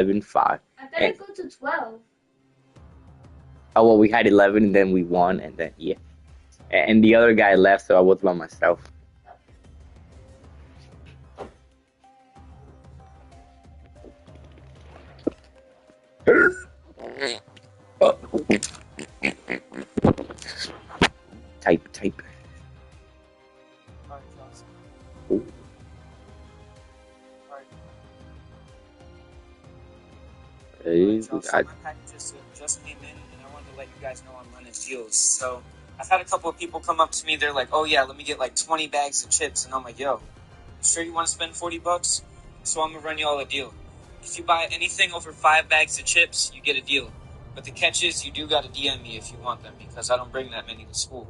11-5. I thought And it go to 12. oh well, we had 11 and then we won, and then yeah, and the other guy left, so I was by myself. Oh, type. Alright, Josh. Oh, Alright. hey, Josh, so my packages just came in, and I wanted to let you guys know I'm running deals. So I've had a couple of people come up to me. They're like, "Oh yeah, let me get like 20 bags of chips," and I'm like, "Yo, you sure you want to spend $40? So I'm gonna run you all a deal. If you buy anything over 5 bags of chips, you get a deal. But the catch is, you do gotta DM me if you want them because I don't bring that many to school.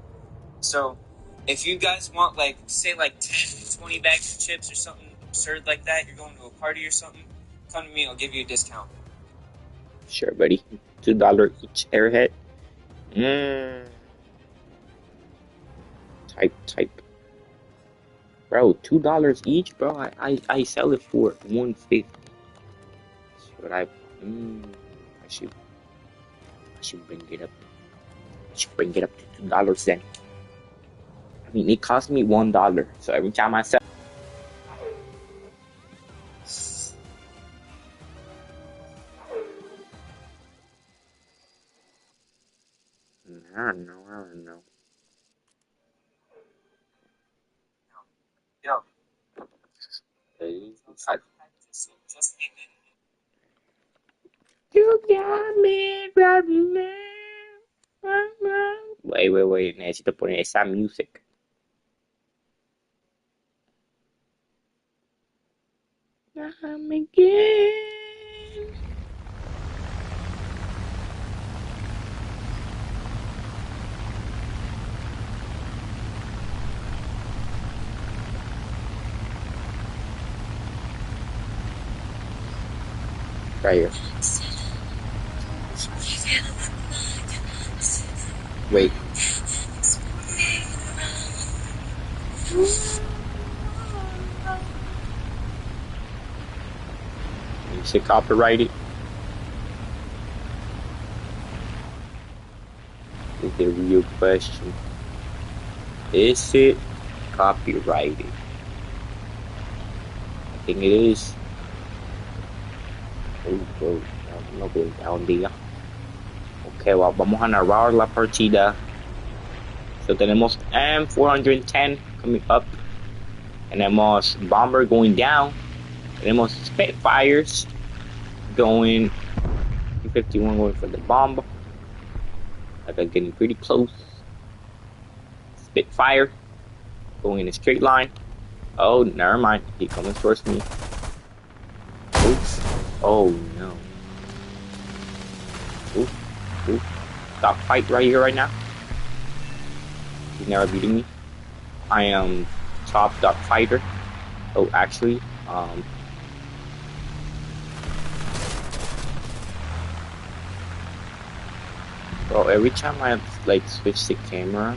So if you guys want like say like 10, 20 bags of chips or something absurd like that, you're going to a party or something, come to me. I'll give you a discount. sure, buddy. $2 each airhead. Mm, type. Bro, $2 each, bro. I sell it for 150. Should I? Mm, I should. I should bring it up. I should bring it up to $2 then. I mean, it cost me $1, so every time I sell. I don't know. Yo, Hey, so the packages just came in. you got me right now. Wait. Necesito poner esa music. I'm again. Right here. Wait. Music copyrighted. Is the real question. Is it copyrighted? I think it is. Oh, no going down there. Ok, well, vamos a narrar la partida. So tenemos M410 coming up. Tenemos Bomber going down. Tenemos Spitfires going. 251 going for the bomb. Like I'm getting pretty close. Spitfire going in a straight line. Oh, never mind. He coming towards me. Oops. Oh no. Oops. Stop fight right here, right now. He's never beating me. I am top dot fighter. Oh, actually, well, every time I like switch the camera,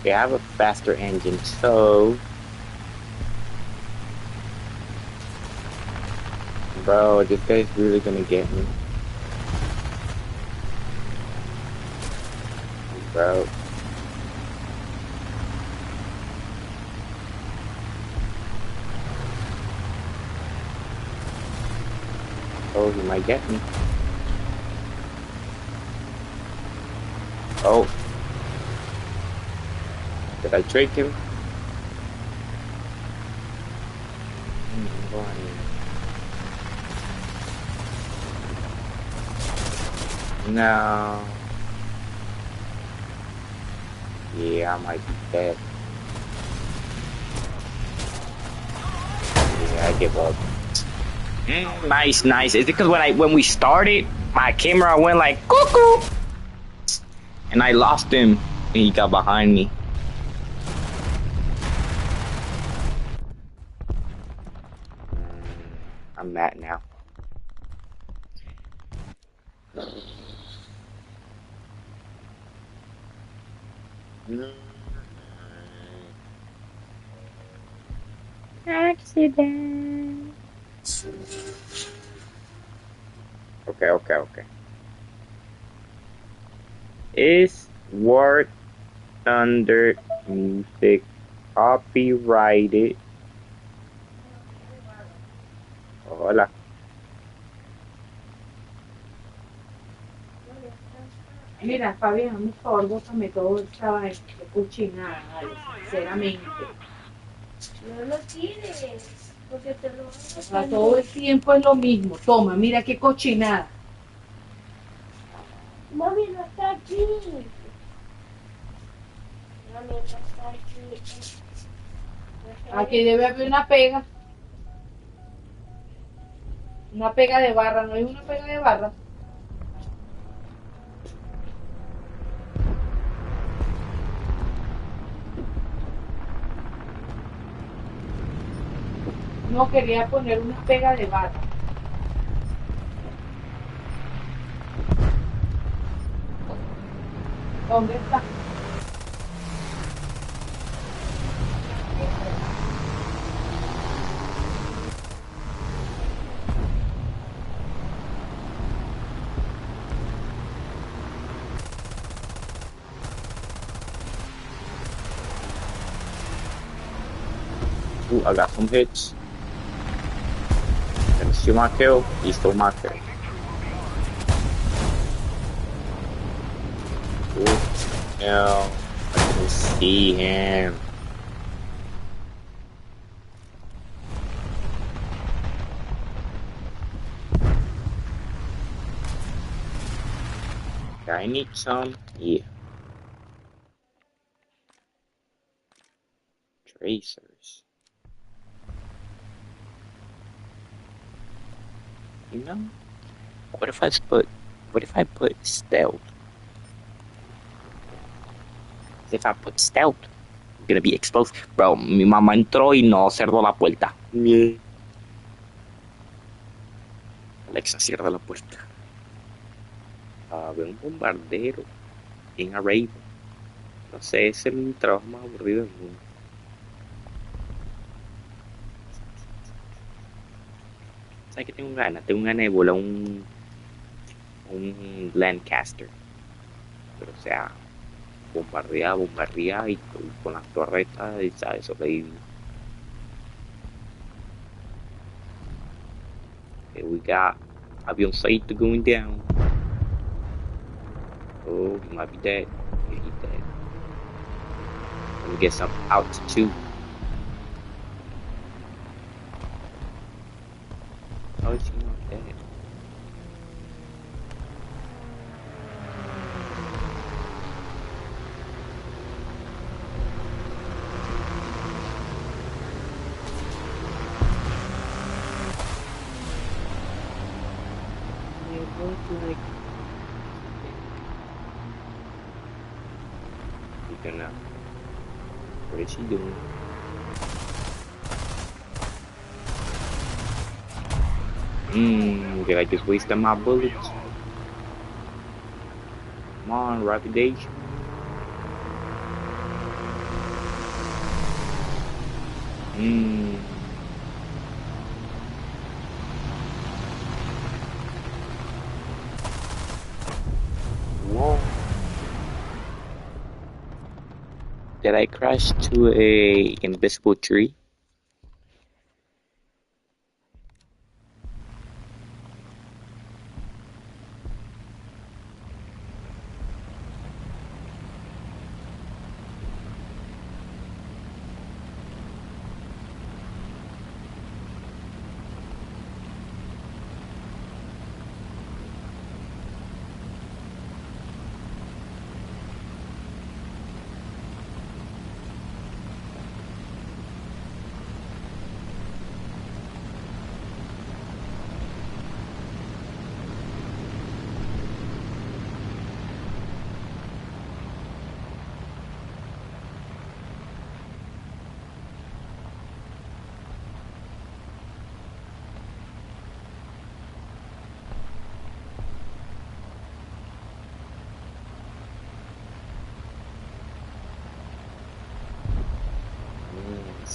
they have a faster engine, so bro, this guy's really gonna get me, bro. Oh, he might get me. Oh, did I trick him? No. Yeah, I might be dead. Yeah, I give up. Nice. Is it because when we started, my camera went like cuckoo, and I lost him, and he got behind me. I'm mad now. Mm. Accident. Okay. Is War Thunder music copyrighted? Hola. Mira, Fabián, por favor, bótame todo esta vaina, qué cochinada, vale, sinceramente. No lo tires, porque te lo van a O sea, todo el tiempo es lo mismo. Toma, mira qué cochinada. Mami no está aquí. Mami no está aquí. Aquí debe haber una pega de barra, ¿no hay una pega de barra? No quería poner una pega de barra. ¿Dónde está? Ooh, I got some hits. Gonna steal my kill. He stole my kill. Ooh, no. I can see him. Okay, I need some. Yeah. Tracers. You know? What if I put stealth? If I put stealth, I'm gonna be exposed. Bro, mi mamá entró y no cerró la puerta. Alexa, cierra la puerta. Veo un bombardero en Array. No sé, es el trabajo más aburrido del mundo. ¿Sabes qué tengo ganas? Tengo ganas de volar un Lancaster. Pero o sea, bombardear y con las torretas y sabes, sobrevivir. Okay, we got avioncito going down. Oh, he might be dead. Yeah, he's dead. Let me get some altitude. How is he not dead? It looked like he's gonna. What is he doing? Did I just waste my bullets? Come on, Rapidation. Whoa. Did I crash to a invisible tree?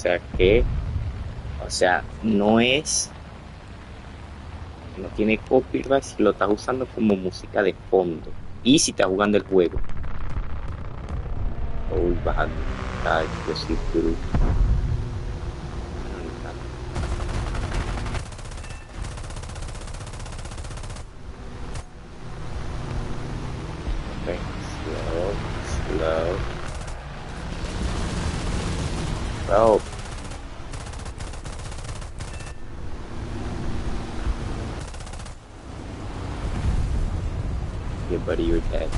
sea que, o sea, no tiene copyright si lo estás usando como música de fondo. Y si estás jugando el juego. Uy, bajando. Ay, yo soy bruto. Okay, slow. Bro. Yeah, buddy, you're dead.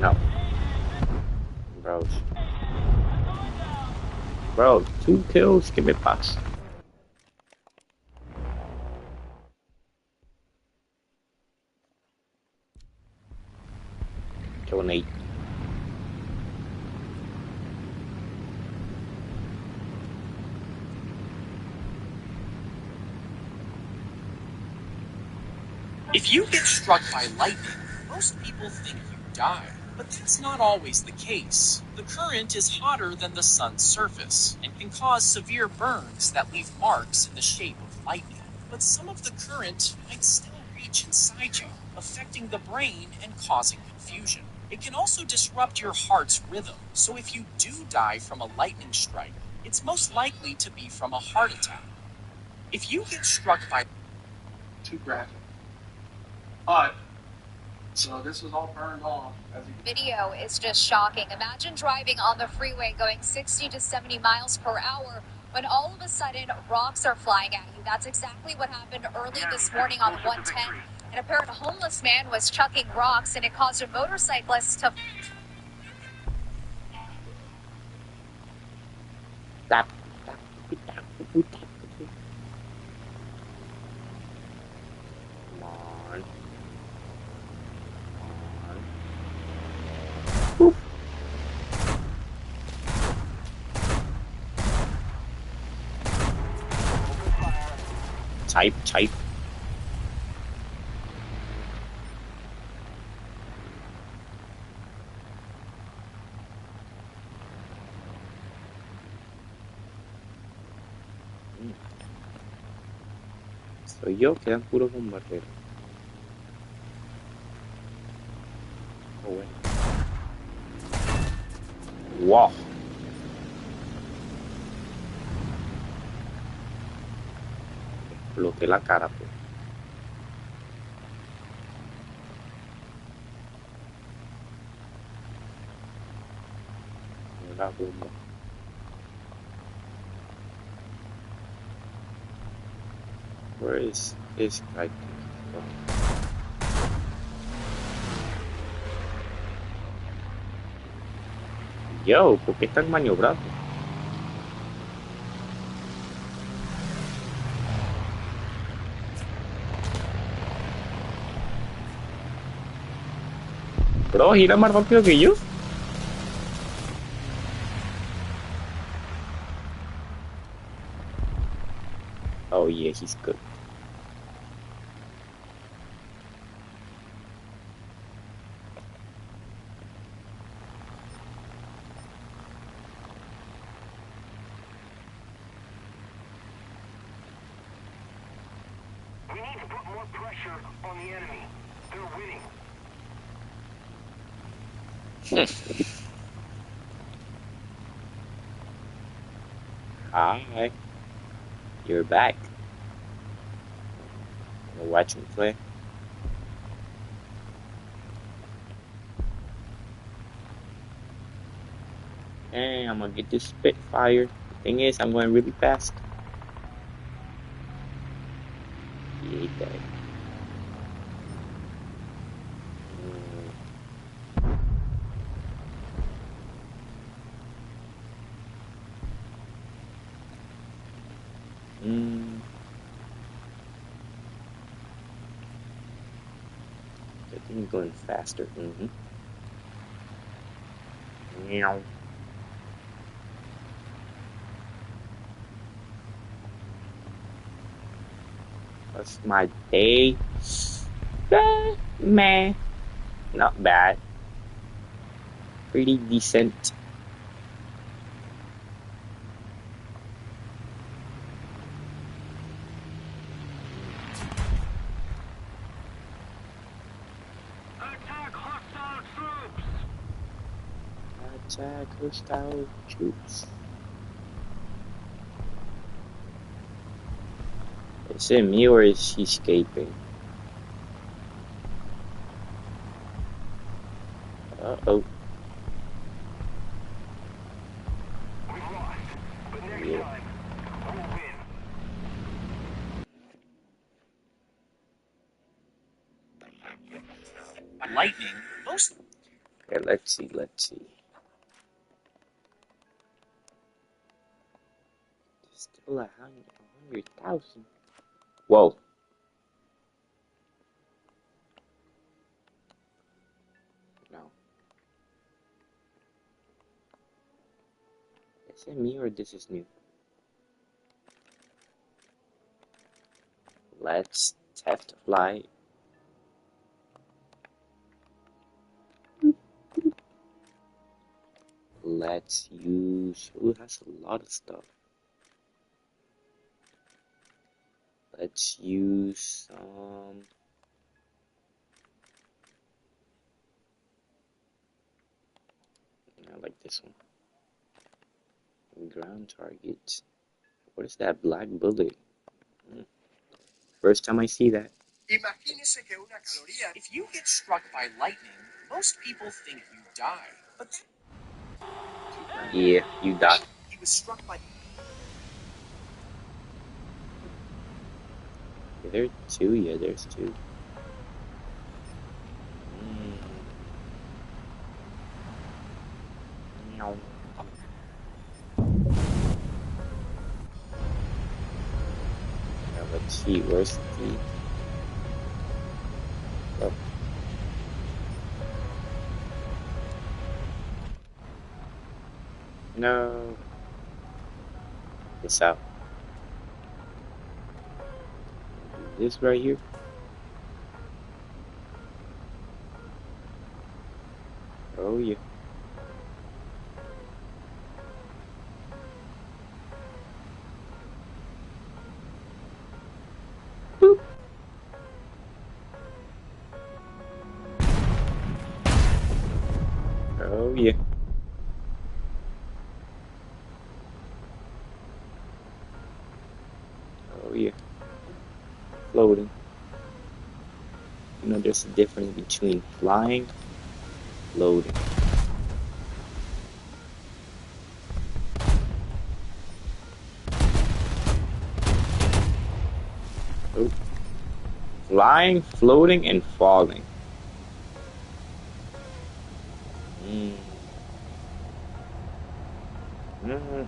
No. Bro, 2 kills? ¿Qué me pasa? Kill an 8. If you get struck by lightning, most people think you die. But that's not always the case. The current is hotter than the sun's surface and can cause severe burns that leave marks in the shape of lightning. But some of the current might still reach inside you, affecting the brain and causing confusion. It can also disrupt your heart's rhythm, so if you do die from a lightning strike, it's most likely to be from a heart attack. If you get struck by... Too graphic. But, so this was all burned off. Video is just shocking. Imagine driving on the freeway going 60 to 70 miles per hour when all of a sudden rocks are flying at you. That's exactly what happened early this morning on 110. An apparent homeless man was chucking rocks and it caused a motorcyclist to... Tap. Type. Soy yo, quedan puros bombarderos. Oh, bueno. Wow. Exploté la cara, pues. La bomba. Where is this guy? Yo, ¿por qué están maniobrando? Bro, gira más rápido que yo. Oh yeah, he's good. We need to put more pressure on the enemy. They're winning. Hi. You're back. Wanna watch me play? Hey, I'm gonna get this Spitfire. The thing is, I'm going really fast. He ate that. I think I'm going faster. Meow. That's my day. Meh, not bad. Pretty decent. Attack hostile troops! Attack hostile troops. Is it me or is she escaping? Uh-oh. We've lost, but next Yeah. time, we'll win. By lightning, most Okay, let's see. Still 100,000. Whoa. No. Is it me or this is new? Let's test flight. Let's use. Ooh, that's a lot of stuff. Let's use I like this one. Ground target. What is that black bullet? First time I see that. Imagínese que una caloría. If you get struck by lightning, most people think you die. But Yeah, you die. he was struck by. Is there two? Yeah, there's two. Meow. Yeah, let's see. Where's the? Oh. No. This out. This right here. Oh yeah. Boop. Oh yeah. Oh yeah. Floating. You know, there's a difference between flying, floating. Oh. Flying, floating, and falling.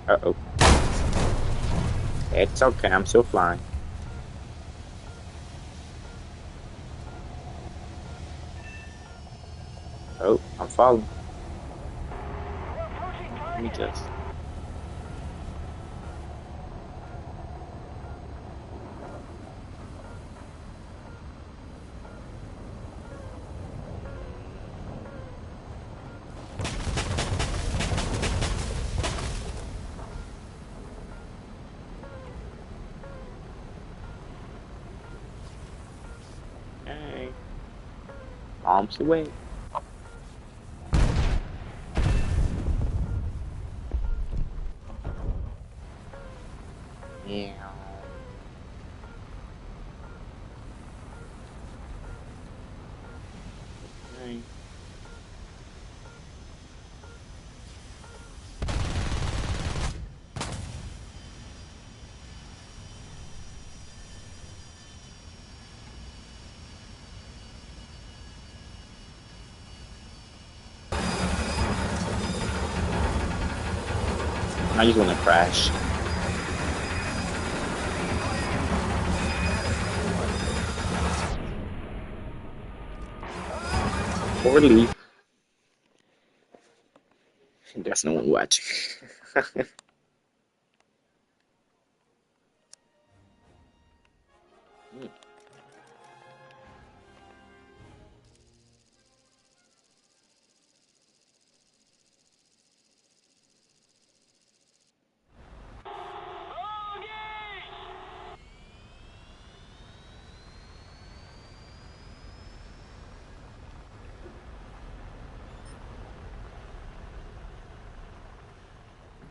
Uh-oh. It's okay, I'm still flying. Oh, I'm falling. Let me just. Hey. Arms away. Yeah. Hey. I just want to crash. Or leave. There's no one watching.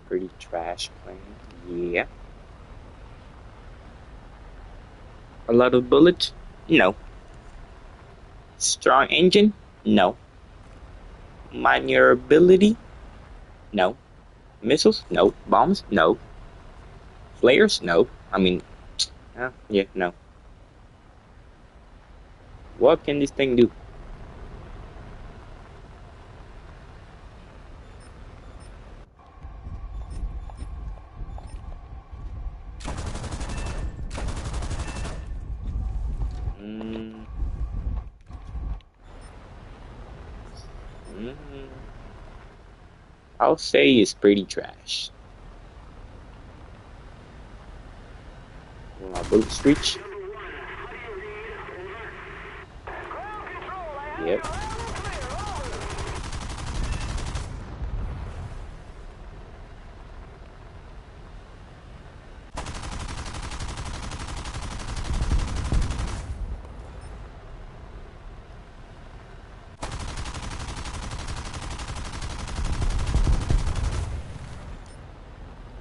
Pretty trash plane. Yeah. A lot of bullets? No. Strong engine? No. Maneuverability? No. Missiles? No. Bombs? No. Flares? No. I mean, yeah, no. What can this thing do? I'll say it's pretty trash. Will my bullets reach? Yep.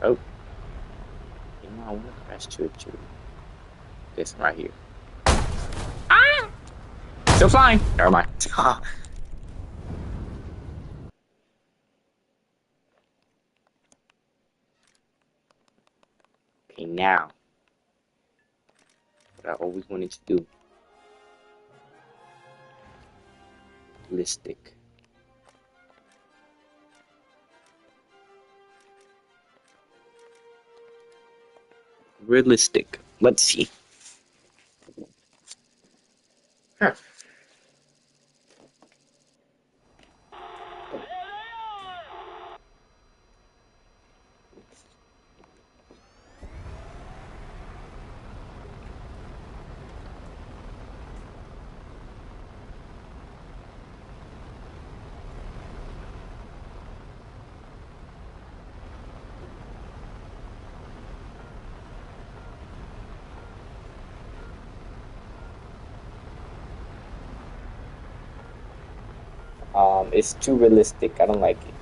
Oh. You know, I want to crash to it too. This one right here. Ah! Still flying. Never mind. Okay, now. What I always wanted to do. Realistic. Realistic. Let's see. Huh. It's too realistic. I don't like it.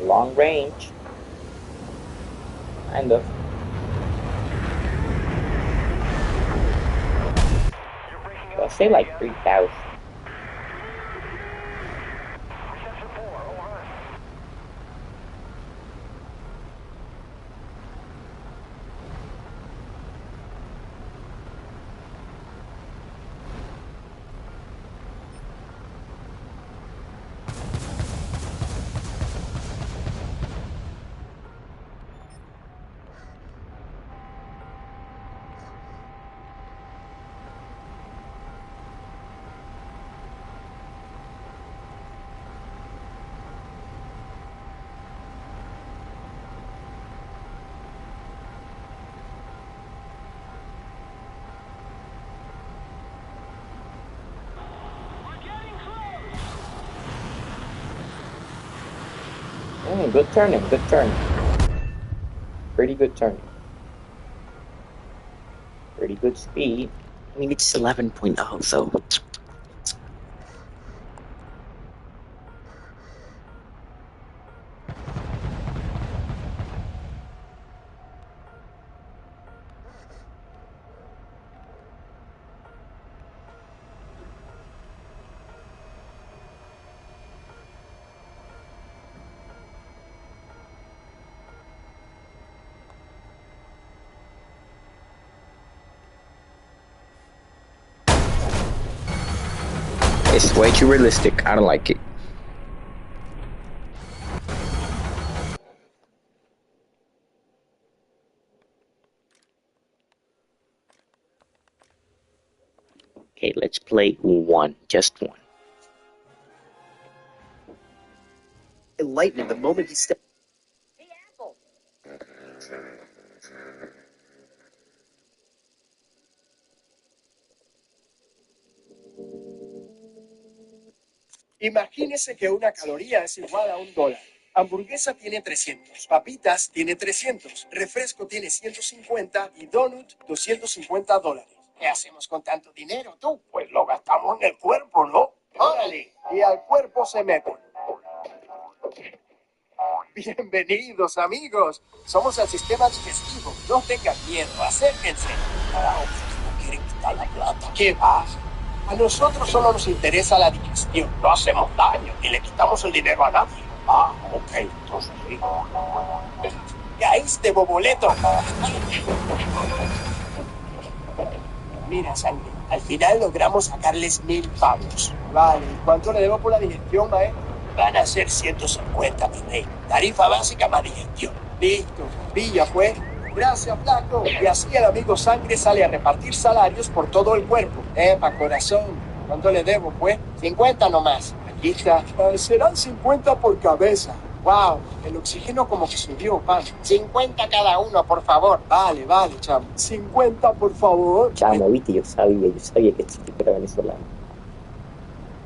Long range. Kind of. I'll say like 3,000. Good turning, good turning. Pretty good turning. Pretty good speed. I mean, it's 11.0, so... It's way too realistic. I don't like it. Okay, let's play one. Just one. Enlightened the moment he stepped. Imagínese que una caloría es igual a $1. Hamburguesa tiene 300, papitas tiene 300, refresco tiene 150 y donut $250. ¿Qué hacemos con tanto dinero, tú? Pues lo gastamos en el cuerpo, ¿no? ¡Órale! Y al cuerpo se mete. Bienvenidos, amigos. Somos el sistema digestivo. No tengan miedo, acérquense. Ah, no quieren quitar la plata. ¿Qué vas? A nosotros solo nos interesa la digestión. No hacemos daño ni le quitamos el dinero a nadie. Ah, ok, entonces sí. Caíste, boboleto. Mira, sangre, al final logramos sacarles 1,000 pavos. Vale, ¿y cuánto le debo por la digestión, maestro? Van a ser 150, mi rey. Tarifa básica más digestión. Listo, pilla, pues. Gracias, flaco. Y así el amigo Sangre sale a repartir salarios por todo el cuerpo. Pa' corazón. ¿Cuánto le debo, pues? 50 nomás. Aquí está. Serán 50 por cabeza. Wow, el oxígeno como que subió, pan. 50 cada uno, por favor. Vale, chamo. 50, por favor. Chamo, viste, yo sabía que este tipo era venezolano.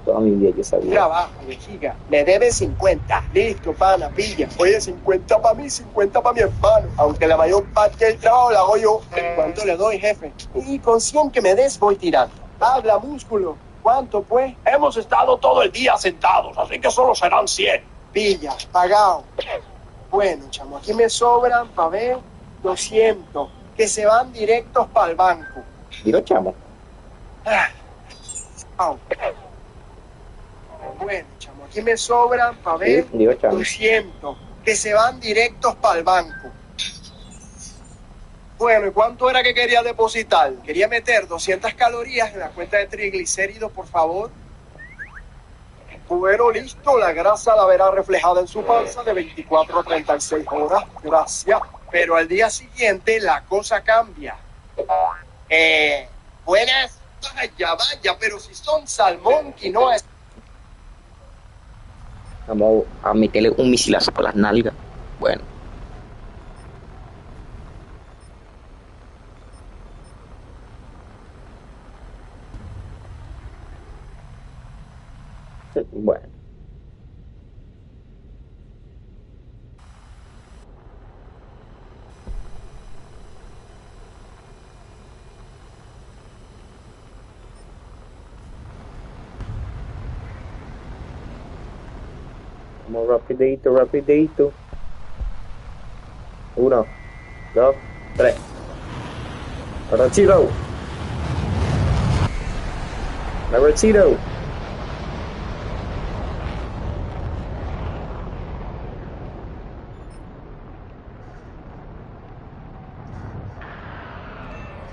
Toda mi vida yo sabía. Trabajo, vejiga. Me debe 50. Listo, pana, pilla. Oye, 50 para mí, 50 para mi hermano. Aunque la mayor parte del trabajo la hago yo. ¿Cuánto le doy, jefe? Y con 100 que me des, voy tirando. Habla, músculo. ¿Cuánto, pues? Hemos estado todo el día sentados, así que solo serán 100. Pilla, pagado. Bueno, chamo, aquí me sobran, pa' ver, 200. Que se van directos para el banco. Digo, chamo. Bueno, chamo, aquí me sobran, pa' ver, Sí, digo, chamo. 200, que se van directos para el banco. Bueno, ¿y cuánto era que quería depositar? Quería meter 200 calorías en la cuenta de triglicéridos, por favor. Bueno, listo, la grasa la verá reflejada en su panza de 24 a 36 horas. Gracias. Pero al día siguiente la cosa cambia. Buenas. Vaya, pero si son salmón, quinoa. Vamos a meterle un misilazo por las nalgas. Bueno. Bueno. Vamos rapidito. 1, 2, 3. Arrechito.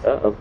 Uh-oh.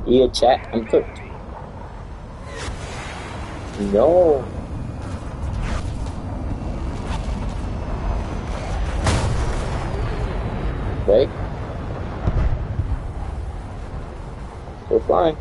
Yeah, chat, I'm cooked. No. Okay. Still flying.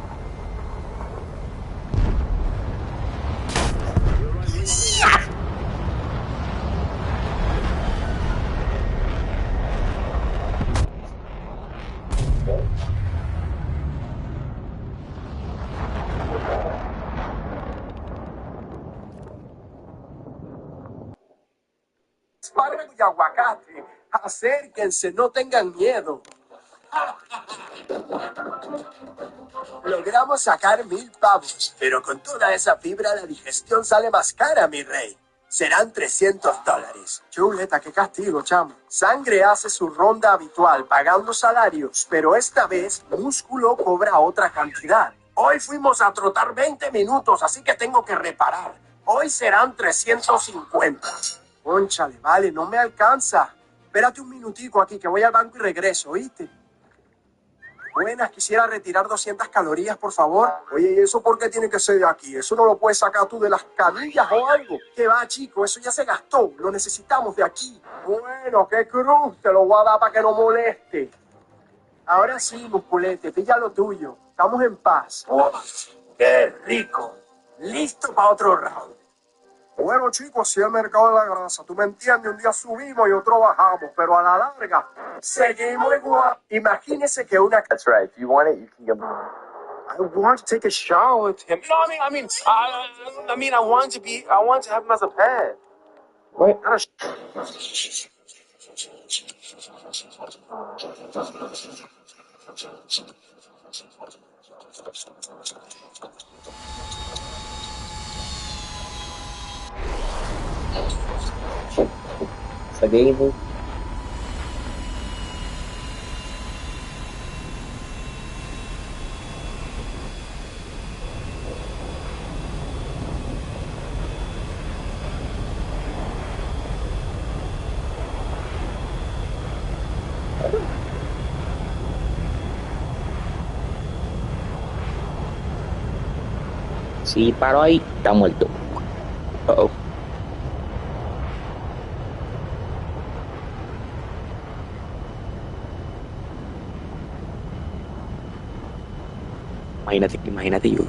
Espárrago y aguacate. Acérquense, no tengan miedo. Logramos sacar 1000 pavos, pero con toda esa fibra la digestión sale más cara, mi rey. Serán $300. Chuleta, qué castigo, chamo. Sangre hace su ronda habitual pagando salarios, pero esta vez Músculo cobra otra cantidad. Hoy fuimos a trotar 20 minutos, así que tengo que reparar. Hoy serán 350. Cónchale, vale, no me alcanza. Espérate un minutico aquí, que voy al banco y regreso, ¿oíste? Buenas, quisiera retirar 200 calorías, por favor. Oye, ¿y eso por qué tiene que ser de aquí? ¿Eso no lo puedes sacar tú de las canillas o algo? ¿Qué va, chico? Eso ya se gastó. Lo necesitamos de aquí. Bueno, qué cruz. Te lo voy a dar para que no moleste. Ahora sí, musculete, pilla lo tuyo. Estamos en paz. ¡Oh, qué rico! Listo para otro round. Bueno, chicos, así es el mercado de la grasa. Tú me entiendes, un día subimos y otro bajamos, pero a la larga seguimos igual. Imagínese que una... That's right. If you want it, you can get. I want to take a shower with him. No, I want to have him as a pet. What? Not a Sa game. Si paro ahí, está muerto. Uh-oh. Imagínate yo.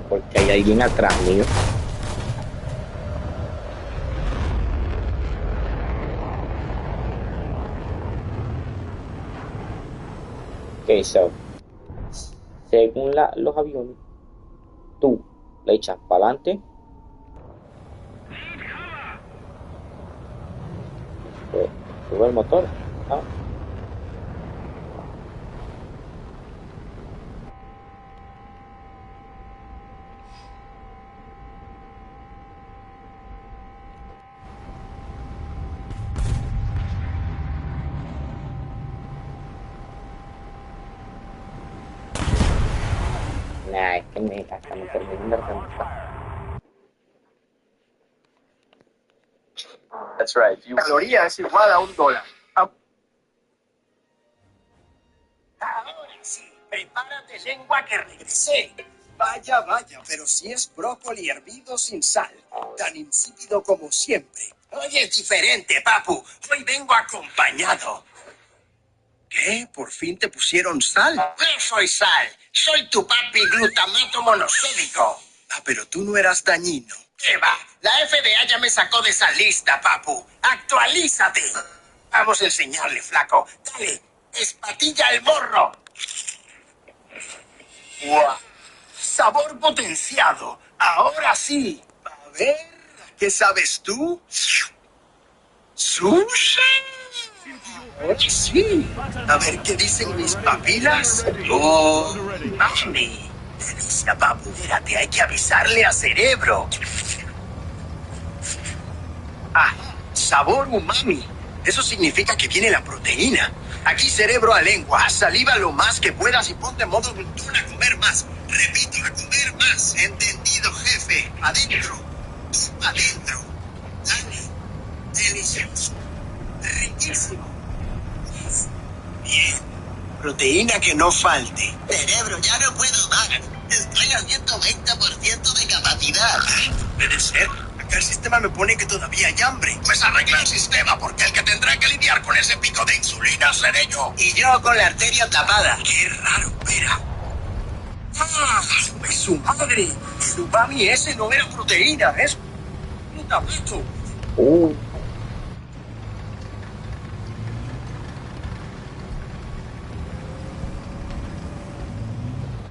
Porque hay alguien atrás mío. Ok, so, según los aviones, tú le echas para adelante, sube el motor, ¿ah? Nah, es que hasta me terminé de alcanzar. That's right. If you. Caloría es igual a $1. Ahora sí, prepárate, lengua, que regresé. Vaya, pero si es brócoli hervido sin sal, tan insípido como siempre. Hoy es diferente, papu. Hoy vengo acompañado. ¿Qué? ¿Por fin te pusieron sal? No soy sal. Soy tu papi glutamato monosódico. Ah, pero tú no eras dañino. ¿Qué va? La FDA ya me sacó de esa lista, papu. ¡Actualízate! Vamos a enseñarle, flaco. Dale, espatilla el morro. ¡Guau! Sabor potenciado. Ahora sí. A ver, ¿qué sabes tú? ¿Sushi? Ahora sí. A ver qué dicen mis papilas. Oh, mami. Delicia, papu. Espérate, hay que avisarle a Cerebro. Ah, sabor umami. Eso significa que viene la proteína. Aquí Cerebro a lengua. Saliva lo más que puedas y ponte en modo glutón a comer más. Repito, a comer más. Entendido, jefe. Adentro. Adentro. Dale. Delicioso. Riquísimo. Bien. Proteína que no falte. Cerebro, ya no puedo más. Estoy a 120% de capacidad. Puede ser. Acá el sistema me pone que todavía hay hambre. Pues arregla el sistema, porque el que tendrá que lidiar con ese pico de insulina seré yo. Y yo con la arteria tapada. Qué raro, mira. ¡Ah! ¡Es su madre! El umami ese no era proteína, es glutamato.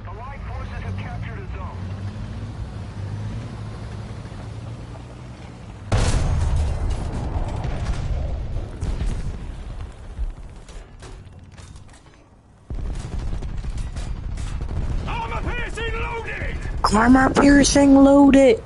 Allied forces have captured a zone. Armor piercing loaded.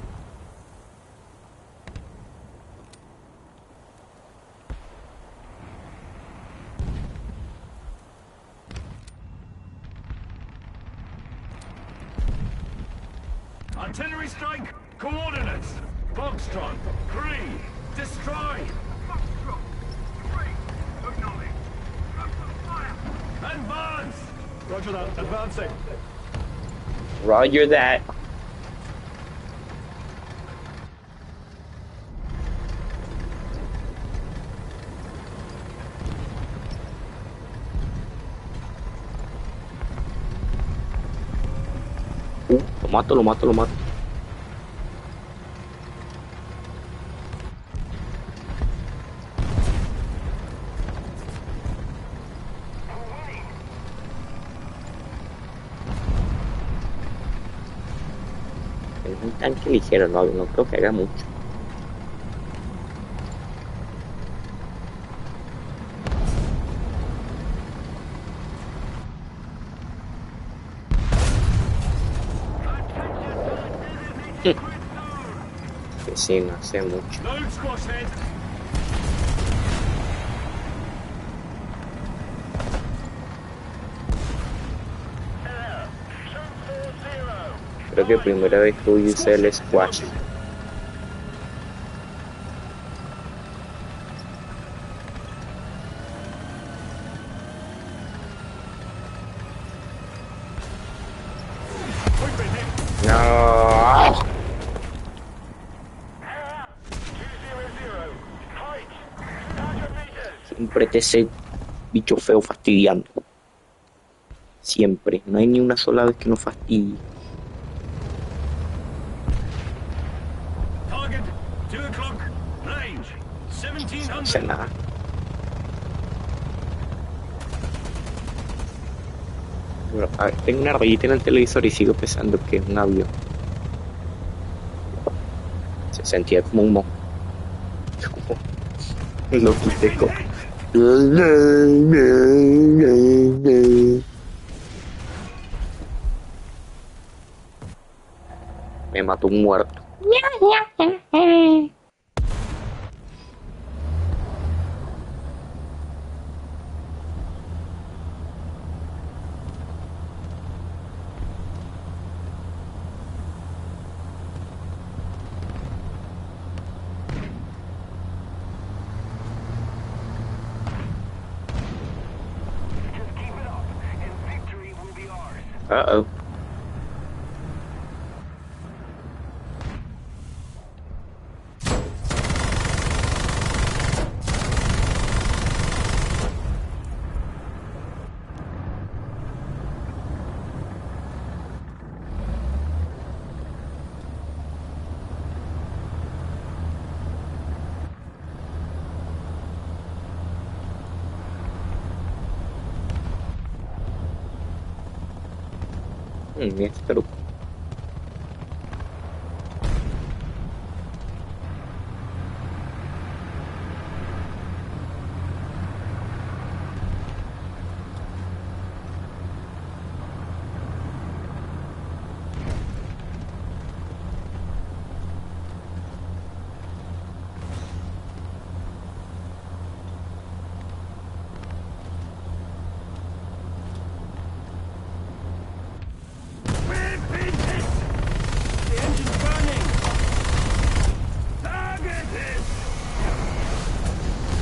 Artillery strike, coordinates. Foxtrot, 3, destroy. Foxtrot, 3, acknowledge. Open fire. Advance. Roger that, advancing. Roger that. Lo mato, lo mato, lo mato. Es un tanque ligero, no creo que haga mucho. Que sí, no hace mucho. Load squash head. Creo que primera vez que usé el squash. No. Siempre te ese bicho feo fastidiando. Siempre. No hay ni una sola vez que no fastidie. Target, 2 o'clock, range, 1700. No hace nada. Bueno, a ver, tengo una rayita en el televisor y sigo pensando que es un avión. Se sentía como un mono. Lo quité con... Me mató un muerto. Just keep it up, and victory will be ours. Uh-oh. Mira este truco.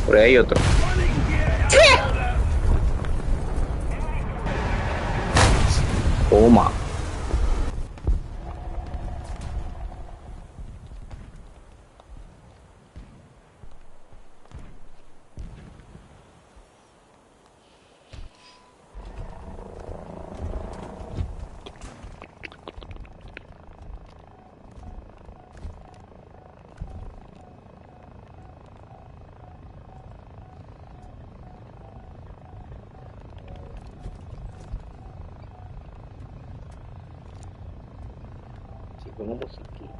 Por ahí hay otro. Toma. Sí, con una musiquita.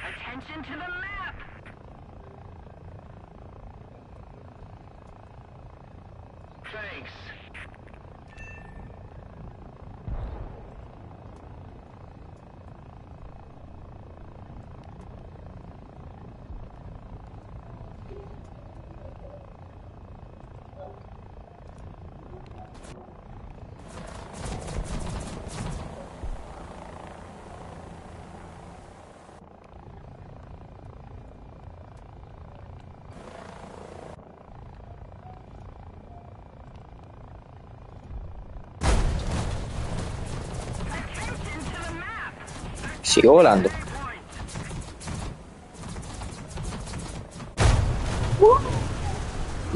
Attention to the map! Thanks. Sigo volando.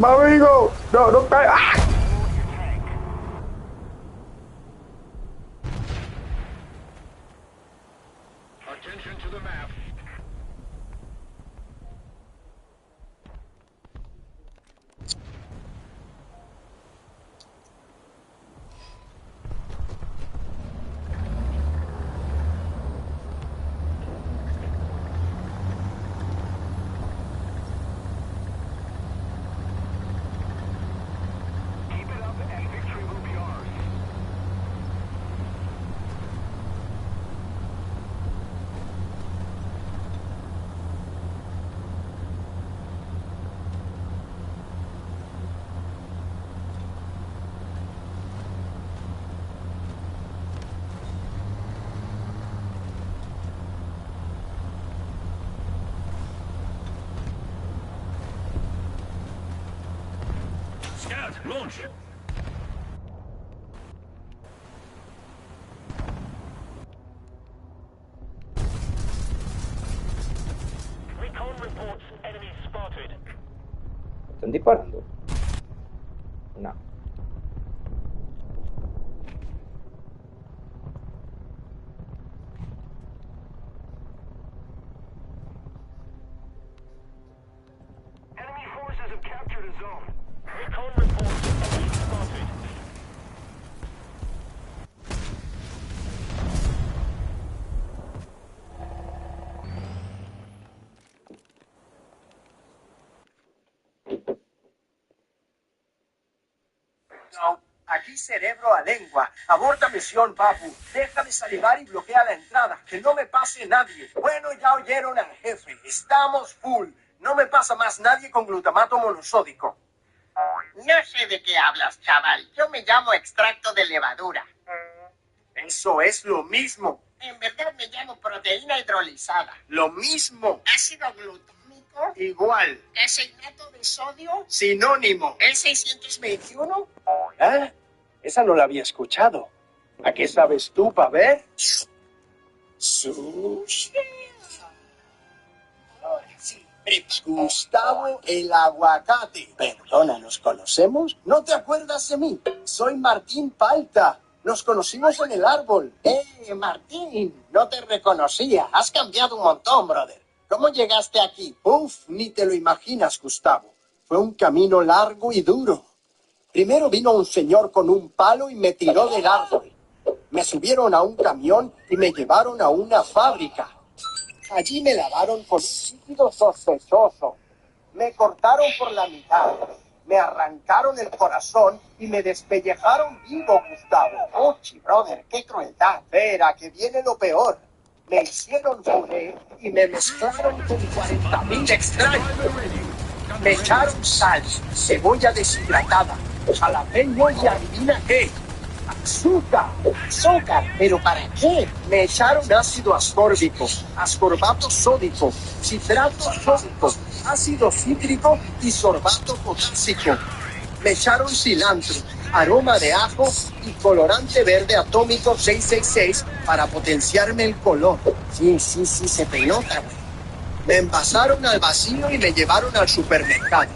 ¡Amigo! ¡No, no cae! ¡Ah! Attention to the map. Keep it up and victory will be ours. Scout, launch! Recon reports enemy spotted. ¿Están disparando? No. Enemy forces have captured a zone. Recon reports enemy spotted. No, aquí cerebro a lengua. Aborta misión, papu. Déjame salivar y bloquea la entrada. Que no me pase nadie. Bueno, ya oyeron al jefe. Estamos full. No me pasa más nadie con glutamato monosódico. No sé de qué hablas, chaval. Yo me llamo extracto de levadura. Eso es lo mismo. En verdad me llamo proteína hidrolizada. Lo mismo. Ácido glutámico. Igual. Designato de sodio. Sinónimo. ¿El 621? ¿Eh? Esa no la había escuchado. ¿A qué sabes tú, pa' ver? Sushi. Ahora sí. Gustavo el aguacate. Perdona, ¿nos conocemos? ¿No te acuerdas de mí? Soy Martín Palta. Nos conocimos en el árbol. Martín, no te reconocía. Has cambiado un montón, brother. ¿Cómo llegaste aquí? Uf, ni te lo imaginas, Gustavo. Fue un camino largo y duro. Primero vino un señor con un palo y me tiró del árbol. Me subieron a un camión y me llevaron a una fábrica. Allí me lavaron con un líquido sospechoso. Me cortaron por la mitad. Me arrancaron el corazón y me despellejaron vivo, Gustavo. Ochi, brother, qué crueldad. Espera, que viene lo peor. Me hicieron puré y me mezclaron con 40.000 extraños. Me echaron sal, cebolla deshidratada, jalapeño y adivina qué. Azúcar. ¿Pero para qué? Me echaron ácido ascórbico, ascorbato sódico, citrato sódico, ácido cítrico y sorbato potásico. Me echaron cilantro, aroma de ajo y colorante verde atómico 666 para potenciarme el color. Sí, se te nota, güey. Me envasaron al vacío y me llevaron al supermercado.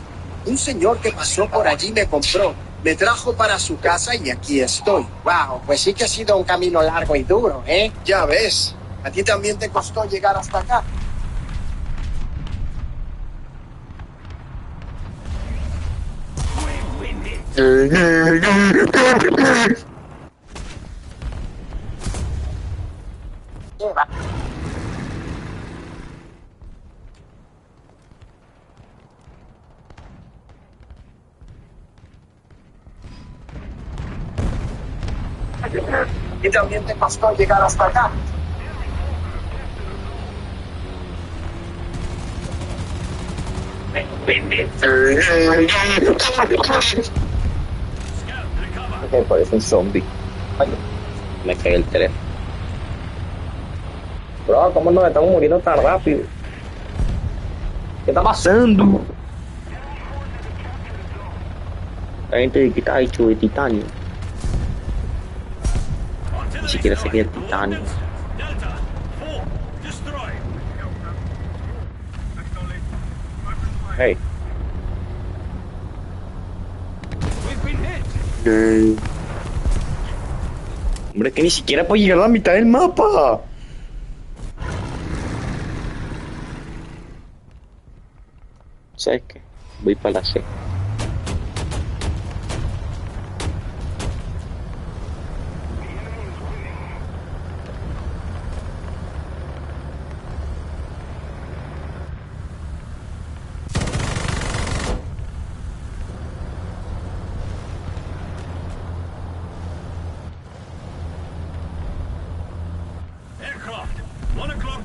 Un señor que pasó por allí me compró. Me trajo para su casa y aquí estoy. Wow, pues sí que ha sido un camino largo y duro, ¿eh? Ya ves, a ti también te costó llegar hasta acá. Y también te costó llegar hasta acá. Me parece un zombie. Ay, me cae el teléfono. Bro, ¿cómo nos estamos muriendo tan rápido? ¿Qué está pasando? La gente que está hecho de titanio. Ni siquiera sería el titanio. Hey. Hombre, que ni siquiera puedo llegar a la mitad del mapa. ¿Sabes qué? Voy para la C. Aircraft, 1 o'clock.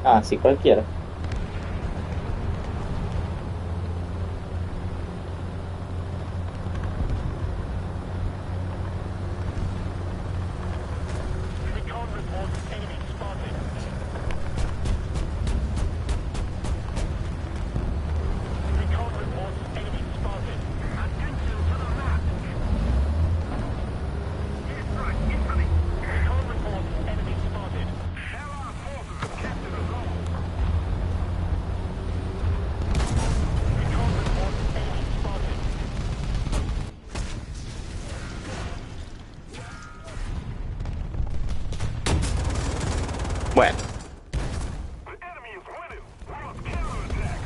Ah, sí, cualquiera. Recon reports enemy spotted. Recon reports enemy spotted. Attention to the map. Airstrike incoming. Bueno. The enemy is winning. We must counterattack.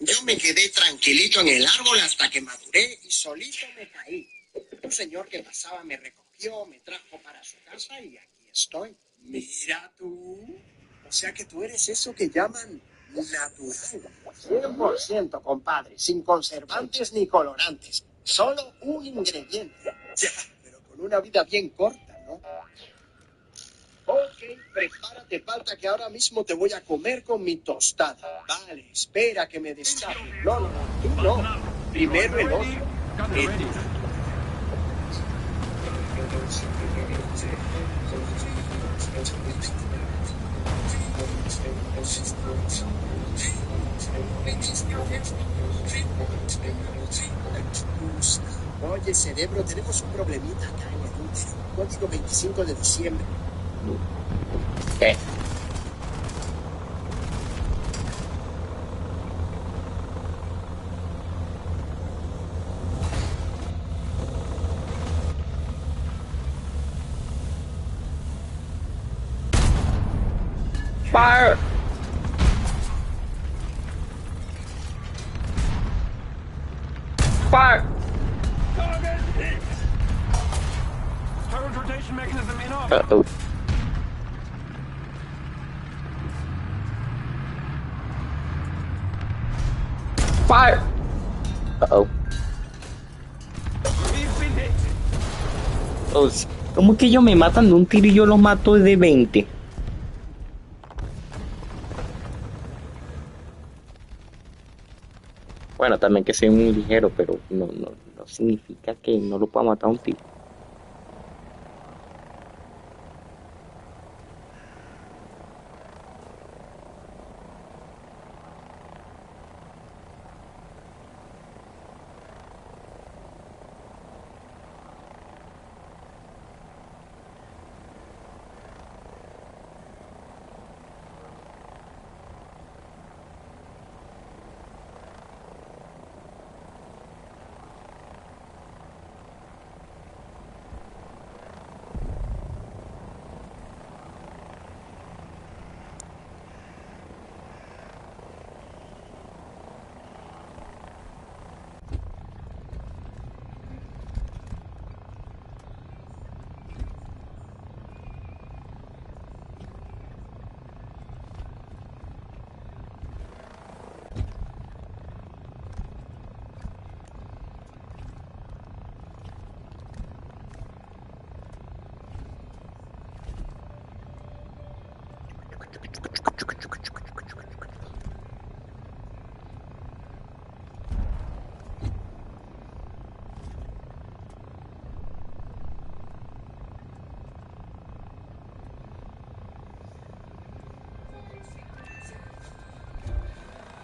Yo me quedé tranquilito en el árbol hasta que maduré y solito me caí. Un señor que pasaba me recogió, me trajo para su casa y aquí estoy. Mira tú. O sea que tú eres eso que llaman natural. 100%, compadre. Sin conservantes ni colorantes. Solo un ingrediente. Ya, pero con una vida bien corta, ¿no? Ok, prepárate, falta que ahora mismo te voy a comer con mi tostada. Vale, espera que me destape. No, no, no, tú no. Primero el otro. Oye, cerebro, tenemos un problemita acá en el útero. Código 25 de diciembre. ¿Qué? Fire! Fire! Target hit. Turret rotation mechanism in off. Uh-oh. Fire! Uh-oh. We've been hit. Oh, ¿cómo que ellos me matan de un tiro y yo los mato de 20? Bueno, también que soy muy ligero, pero no significa que no lo pueda matar a un tiro.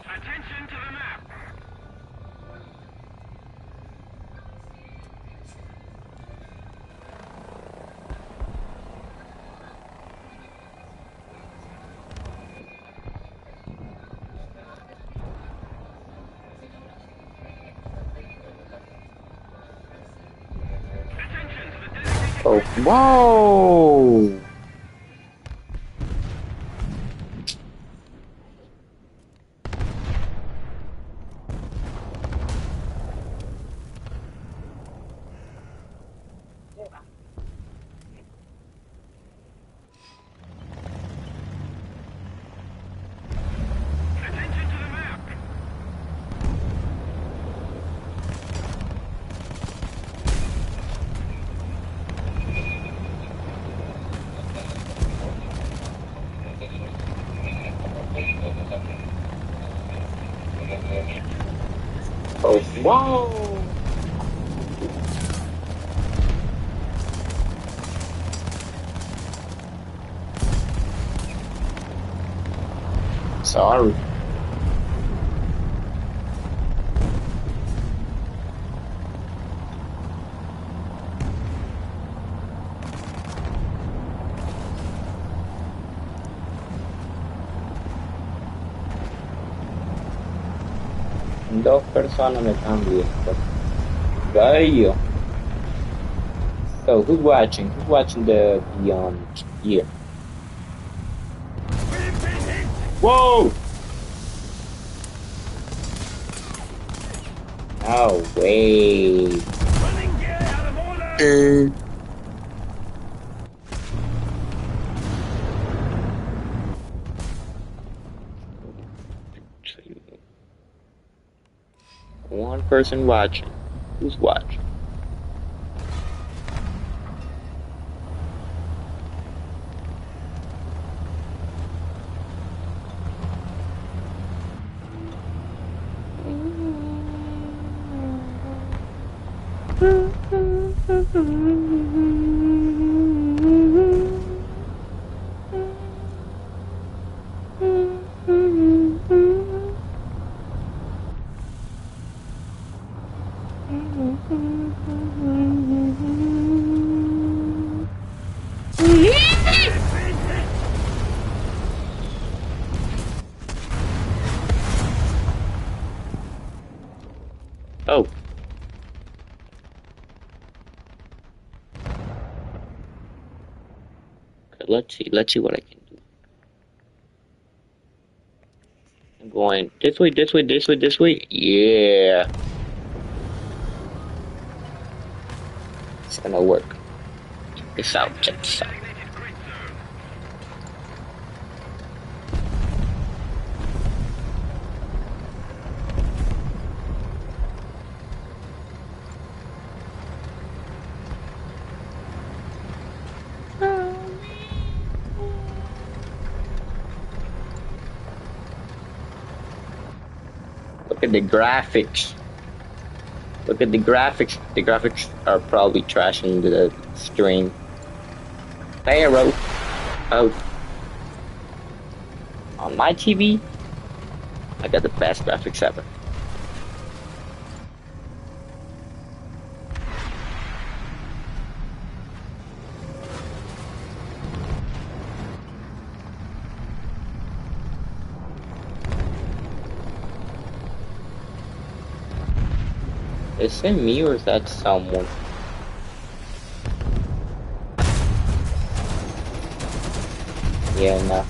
Attention to the map. Oh, wow! Oh, wow! Sorry. Dos personas me están viendo. Gallo. So who's watching? Who's watching the yeah. Whoa! No way. One person watching. Who's watching? Oh. Okay, let's see what I can do. I'm going this way, this way, this way, this way. Yeah. It's gonna work. Check this out, check this out. Look at the graphics. Look at the graphics. The graphics are probably trashing the stream. Pharaoh. Oh. On my TV, I got the best graphics ever. Is it me or is that someone? Yeah, no.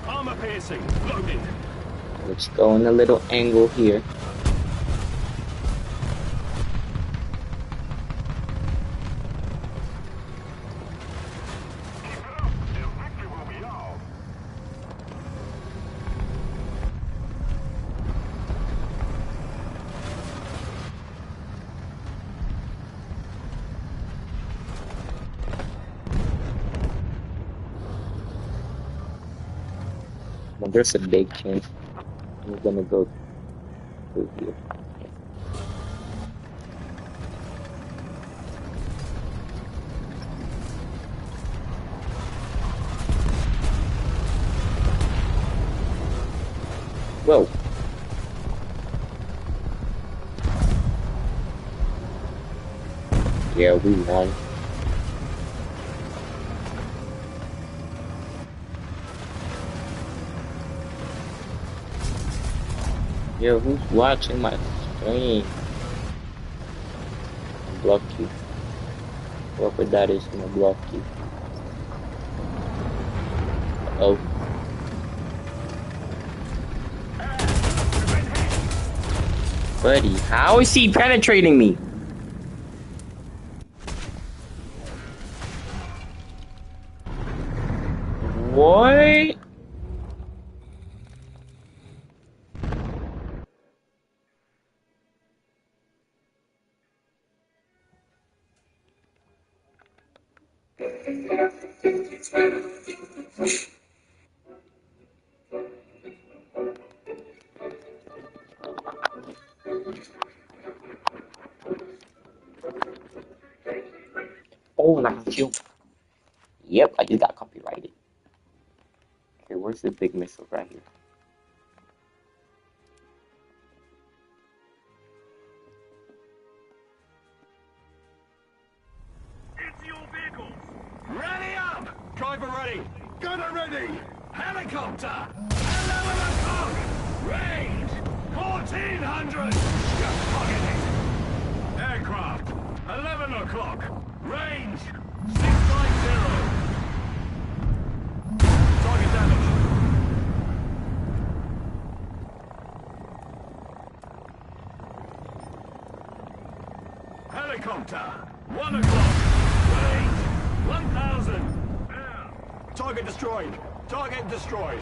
Armor piercing, loaded. Let's go in a little angle here. Well, there's a big chance I'm gonna go through here. Whoa. Yeah, we won. Yo, who's watching my stream? I'll block you. Whoever that is, I'm gonna block you. Uh-oh. Buddy, how is he penetrating me? What? Oh, not you. Yep, I just got copyrighted. Okay, where's the big missile right here? Into your vehicles! Ready up! Driver ready! Gunner ready! Helicopter! 11 o'clock! Range! 1400! Just pocket it! Aircraft! 11 o'clock! Range! 690! Target damage! Helicopter! 1 o'clock! Range! 1000! Target destroyed! Target destroyed!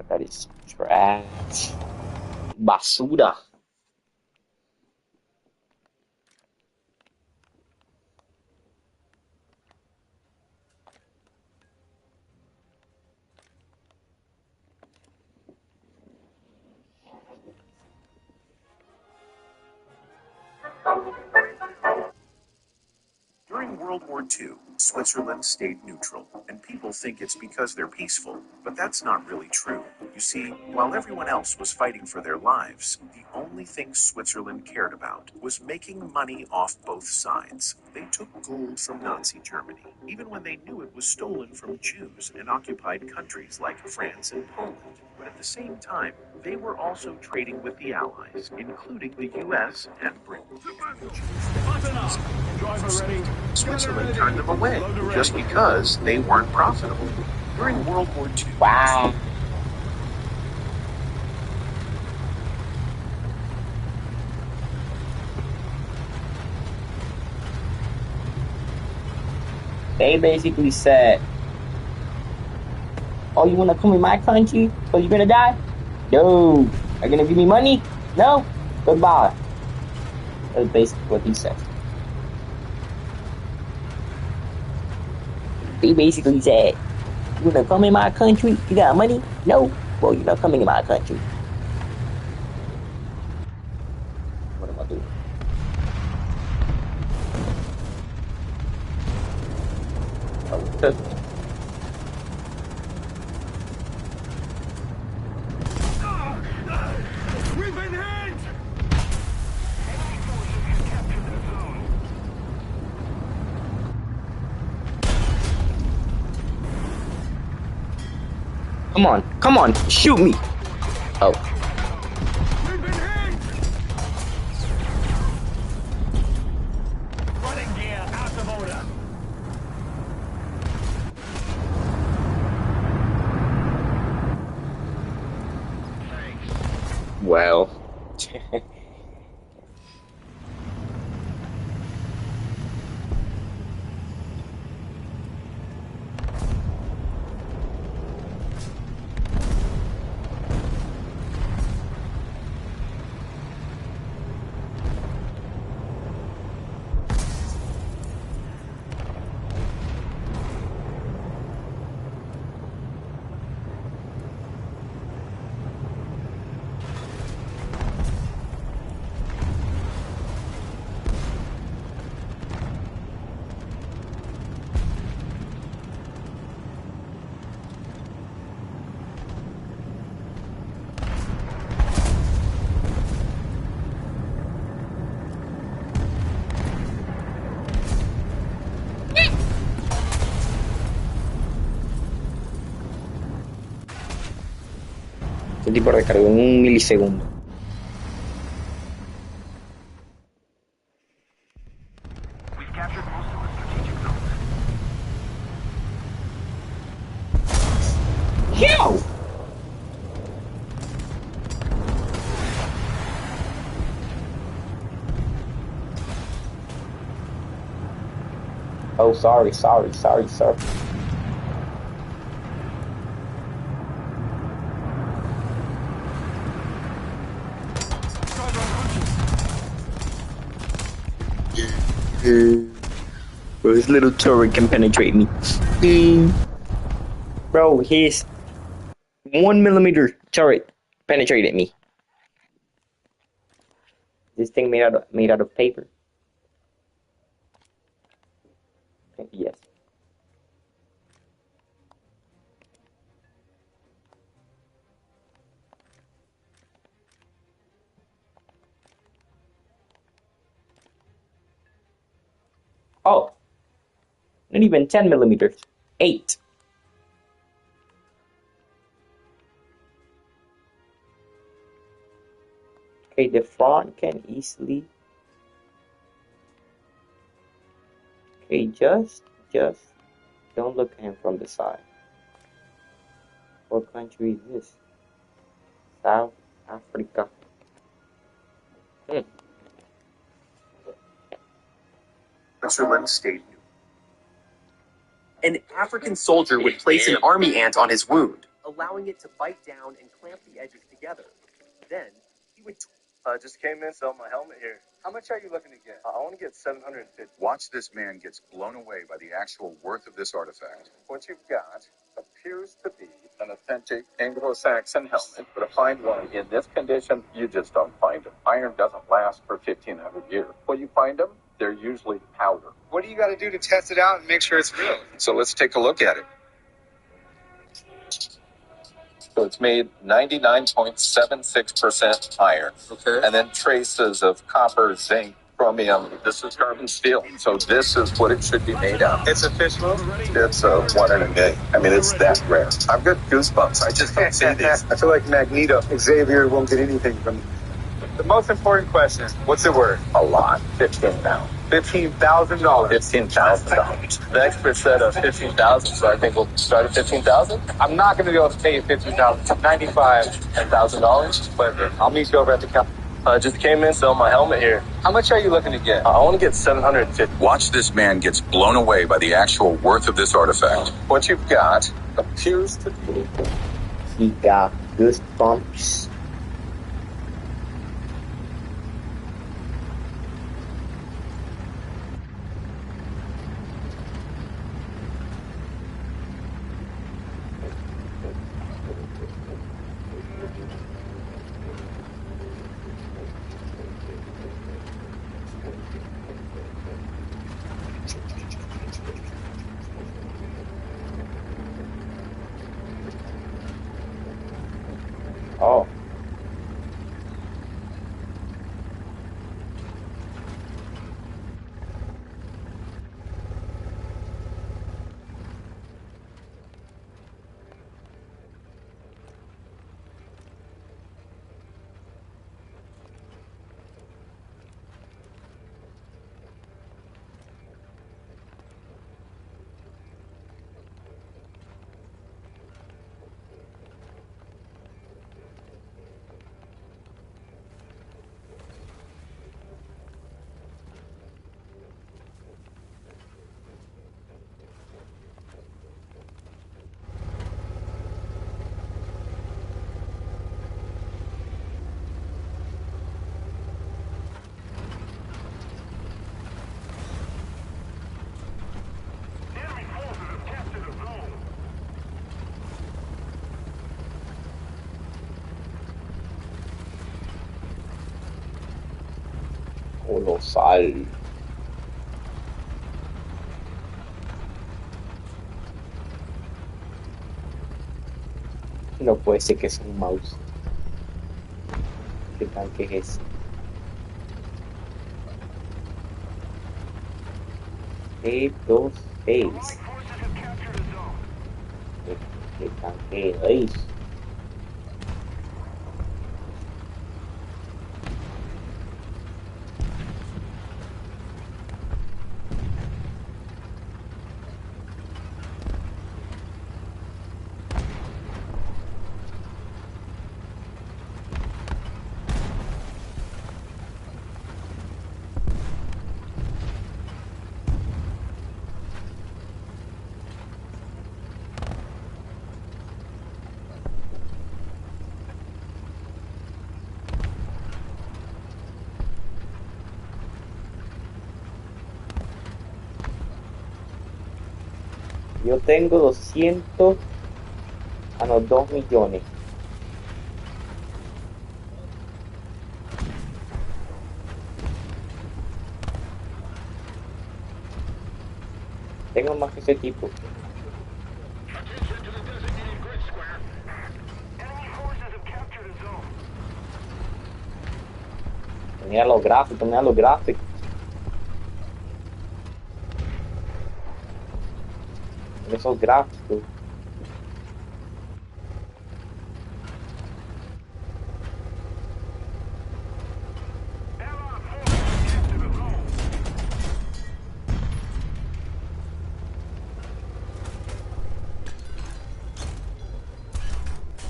That is trash. Basura. During World War II, Switzerland stayed neutral, and people think it's because they're peaceful, but that's not really true. You see, while everyone else was fighting for their lives, the only thing Switzerland cared about was making money off both sides. They took gold from Nazi Germany, even when they knew it was stolen from Jews in occupied countries like France and Poland. But at the same time, they were also trading with the Allies, including the US and Britain. Switzerland turned them away just because they weren't profitable. During World War II, Wow. They basically said, "Oh, you wanna come in my country? So you're gonna die? No. Are you gonna give me money? No. Goodbye." That's basically what he said. They basically said, "You wanna come in my country? You got money? No. Well, you're not coming in my country." What am I doing? Oh, We've been hit! Come on, shoot me. Oh. We've been hit! Running gear out of order. Well. El tipo recargó en un milisegundo. We've captured most of the strategic zones. Yo! Oh, sorry. Bro, his little turret can penetrate me. Bro, his 1mm turret penetrated me. This thing made out of paper. Yes. Oh, not even 10 millimeters. 8. Okay, the front can easily. Okay, just don't look at him from the side. What country is this? South Africa. Switzerland State. An African soldier would place an army ant on his wound, allowing it to bite down and clamp the edges together. Then he would. Just came in, selling my helmet here. How much are you looking to get? I want to get 750. Watch this man gets blown away by the actual worth of this artifact. What you've got appears to be an authentic Anglo-Saxon helmet, but to find one in this condition, you just don't find them. Iron doesn't last for 1,500 years. When you find them, they're usually powder. What do you got to do to test it out and make sure it's real? So let's take a look at it. So it's made 99.76% iron. Okay. And then traces of copper, zinc, chromium. This is carbon steel. So this is what it should be made of. It's a fish move? It's a one in a million. I mean, it's that rare. I've got goosebumps. I just don't see these. I feel like Magneto. Xavier won't get anything from. The most important question is, what's it worth? A lot. $15,000. $15,000. $15,000. The expert said $15,000, so I think we'll start at $15,000. I'm not going to be able to pay you $15,000. $10,000, but I'll meet you over at the counter. Just came in, selling my helmet here. How much are you looking to get? I want to get 750. Watch this man gets blown away by the actual worth of this artifact. What you've got appears to be. He got goosebumps. Oh. Colosal. No puede ser que es un mouse. ¿Qué tal que es eso? Save those face. ¿Qué tal que es? Yo tengo 200 a los 2 millones. Tengo más que ese tipo. Mira los gráficos, mira los gráficos. esos gráficos.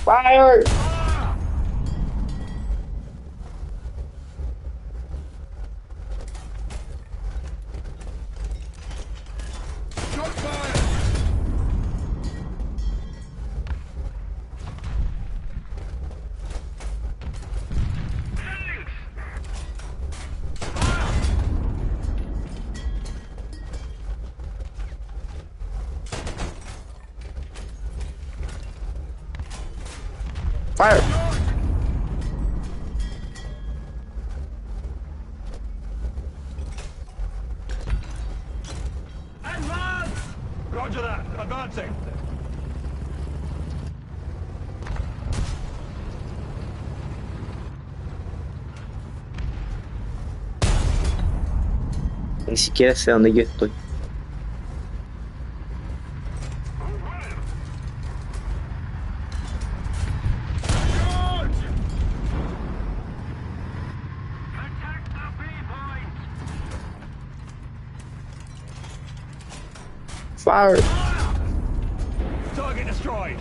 Fire! Fire! Advance! Roger that. Advancing. Ni siquiera sé dónde yo estoy. Fire! Target destroyed.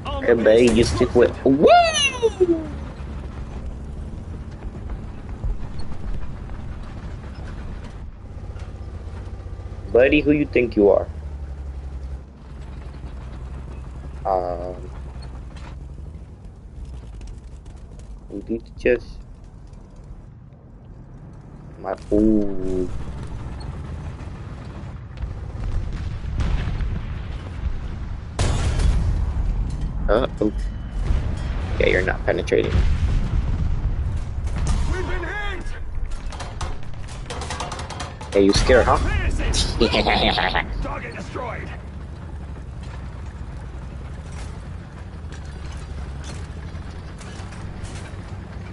Everybody just stick with. Woo! Buddy, who you think you are? We need to just my ooh. Oh. Yeah, you're not penetrating. We've been hit. Hey, you scared, huh? Target destroyed.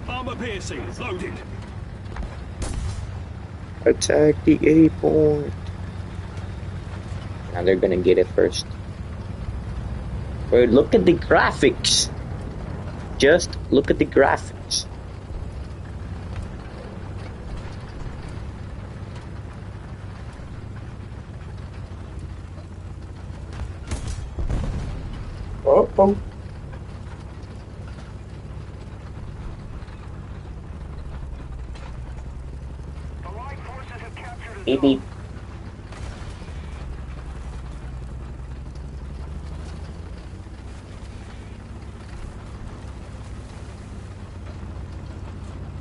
Armor piercing loaded. Attack the A point. Now they're gonna get it first. Wait, look at the graphics. Just look at the graphics. Oh. Beep beep.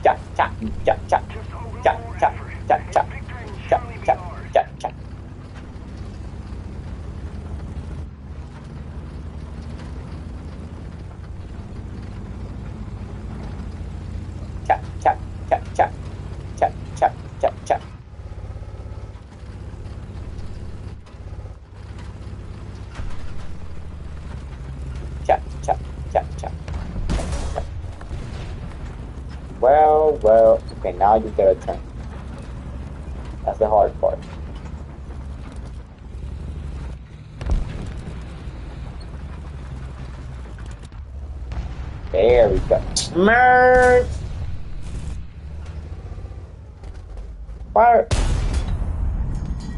Chặt chặt chặt chặt chặt chặt chặt chặt chặt chặt chặt chặt. Chặt chặt chặt chặt chặt chặt chặt chặt. Chặt chặt chặt chặt. Well, okay, now you gotta turn. That's the hard part. There we go. Merge! Fire!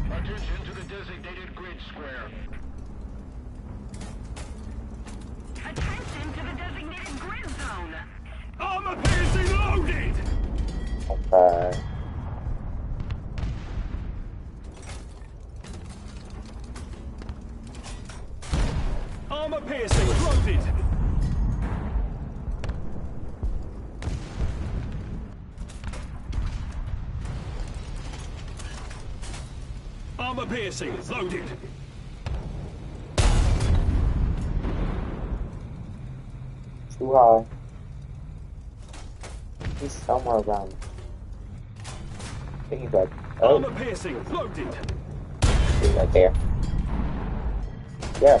Attention to the designated grid square. Attention to the designated grid zone. Armor piercing loaded. Okay. Armor piercing loaded. Armor piercing loaded. Too high. He's somewhere around. I think he's like, oh, Armor piercing loaded. he's right there. Yeah.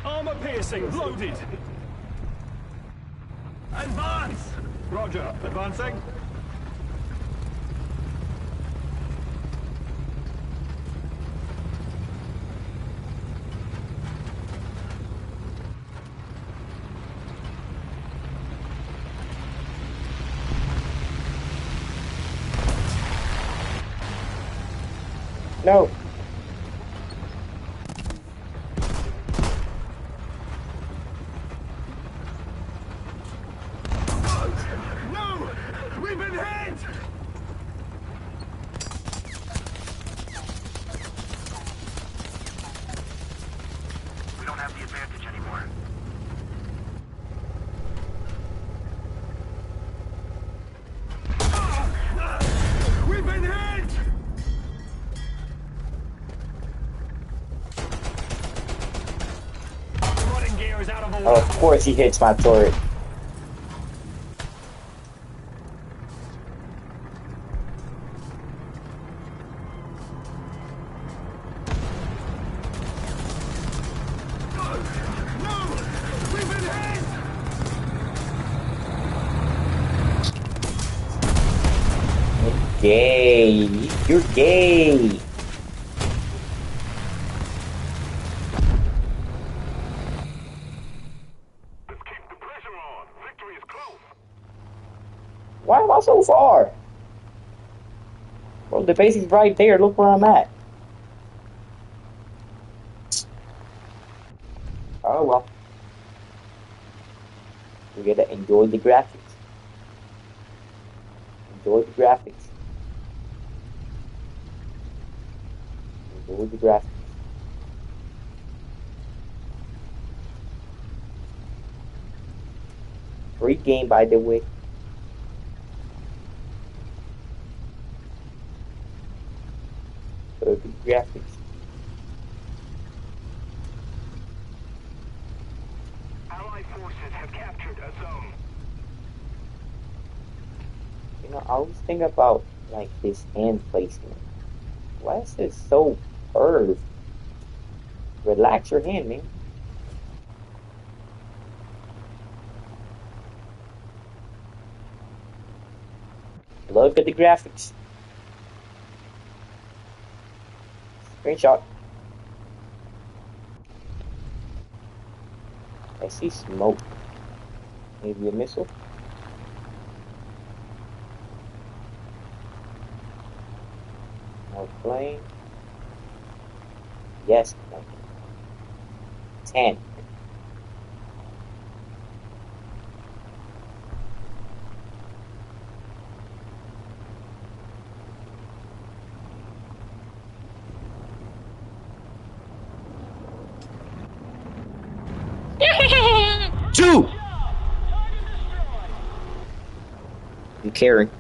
Armor piercing. piercing loaded. Advance! Roger, advancing. No. No! We've been hit! We don't have the advantage anymore. We've been hit! Running gear is out of order. Of course he hits my turret. We've been hit! Gay. You're gay. Why am I so far? Bro, the base is right there. Look where I'm at. Oh well. We gotta enjoy the graphics. Enjoy the graphics. Enjoy the graphics. Great game, by the way. Perfect graphics. Allied forces have captured a zone. You know, I always think about like this hand placement. Why is it so curved? Relax your hand, man. Look at the graphics. Screenshot. I see smoke. Maybe a missile? More plane. Yes, plane. 10. Two! You caring?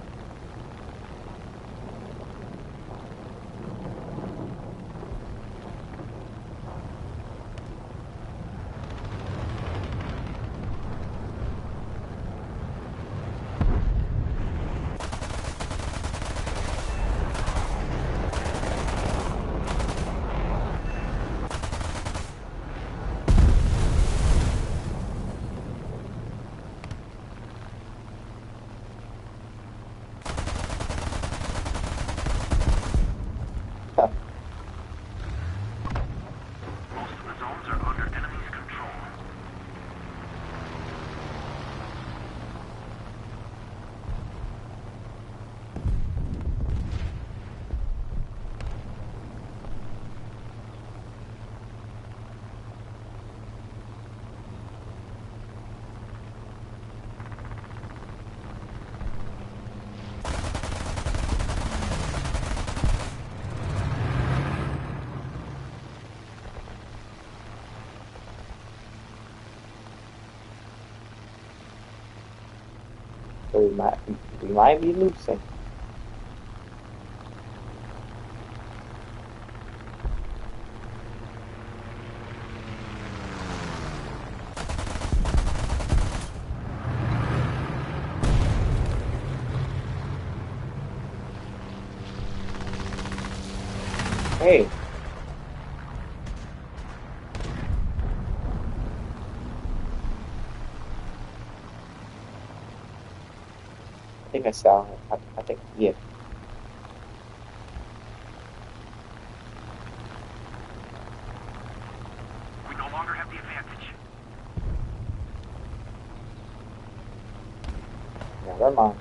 So we might be losing. Hey. think I saw it. I think, yeah. We no longer have the advantage. Never mind.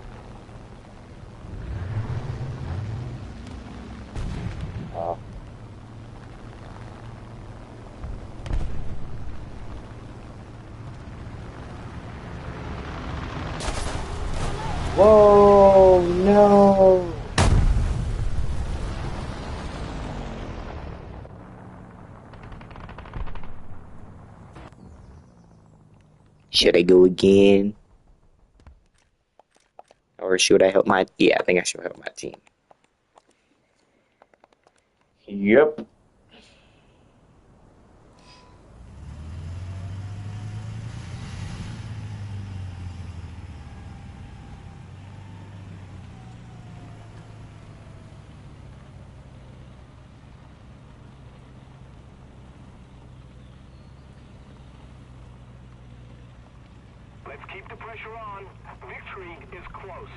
Whoa, no. Should I go again? Or should I help my... Yeah, I think I should help my team. Yep. Let's keep the pressure on. Victory is close.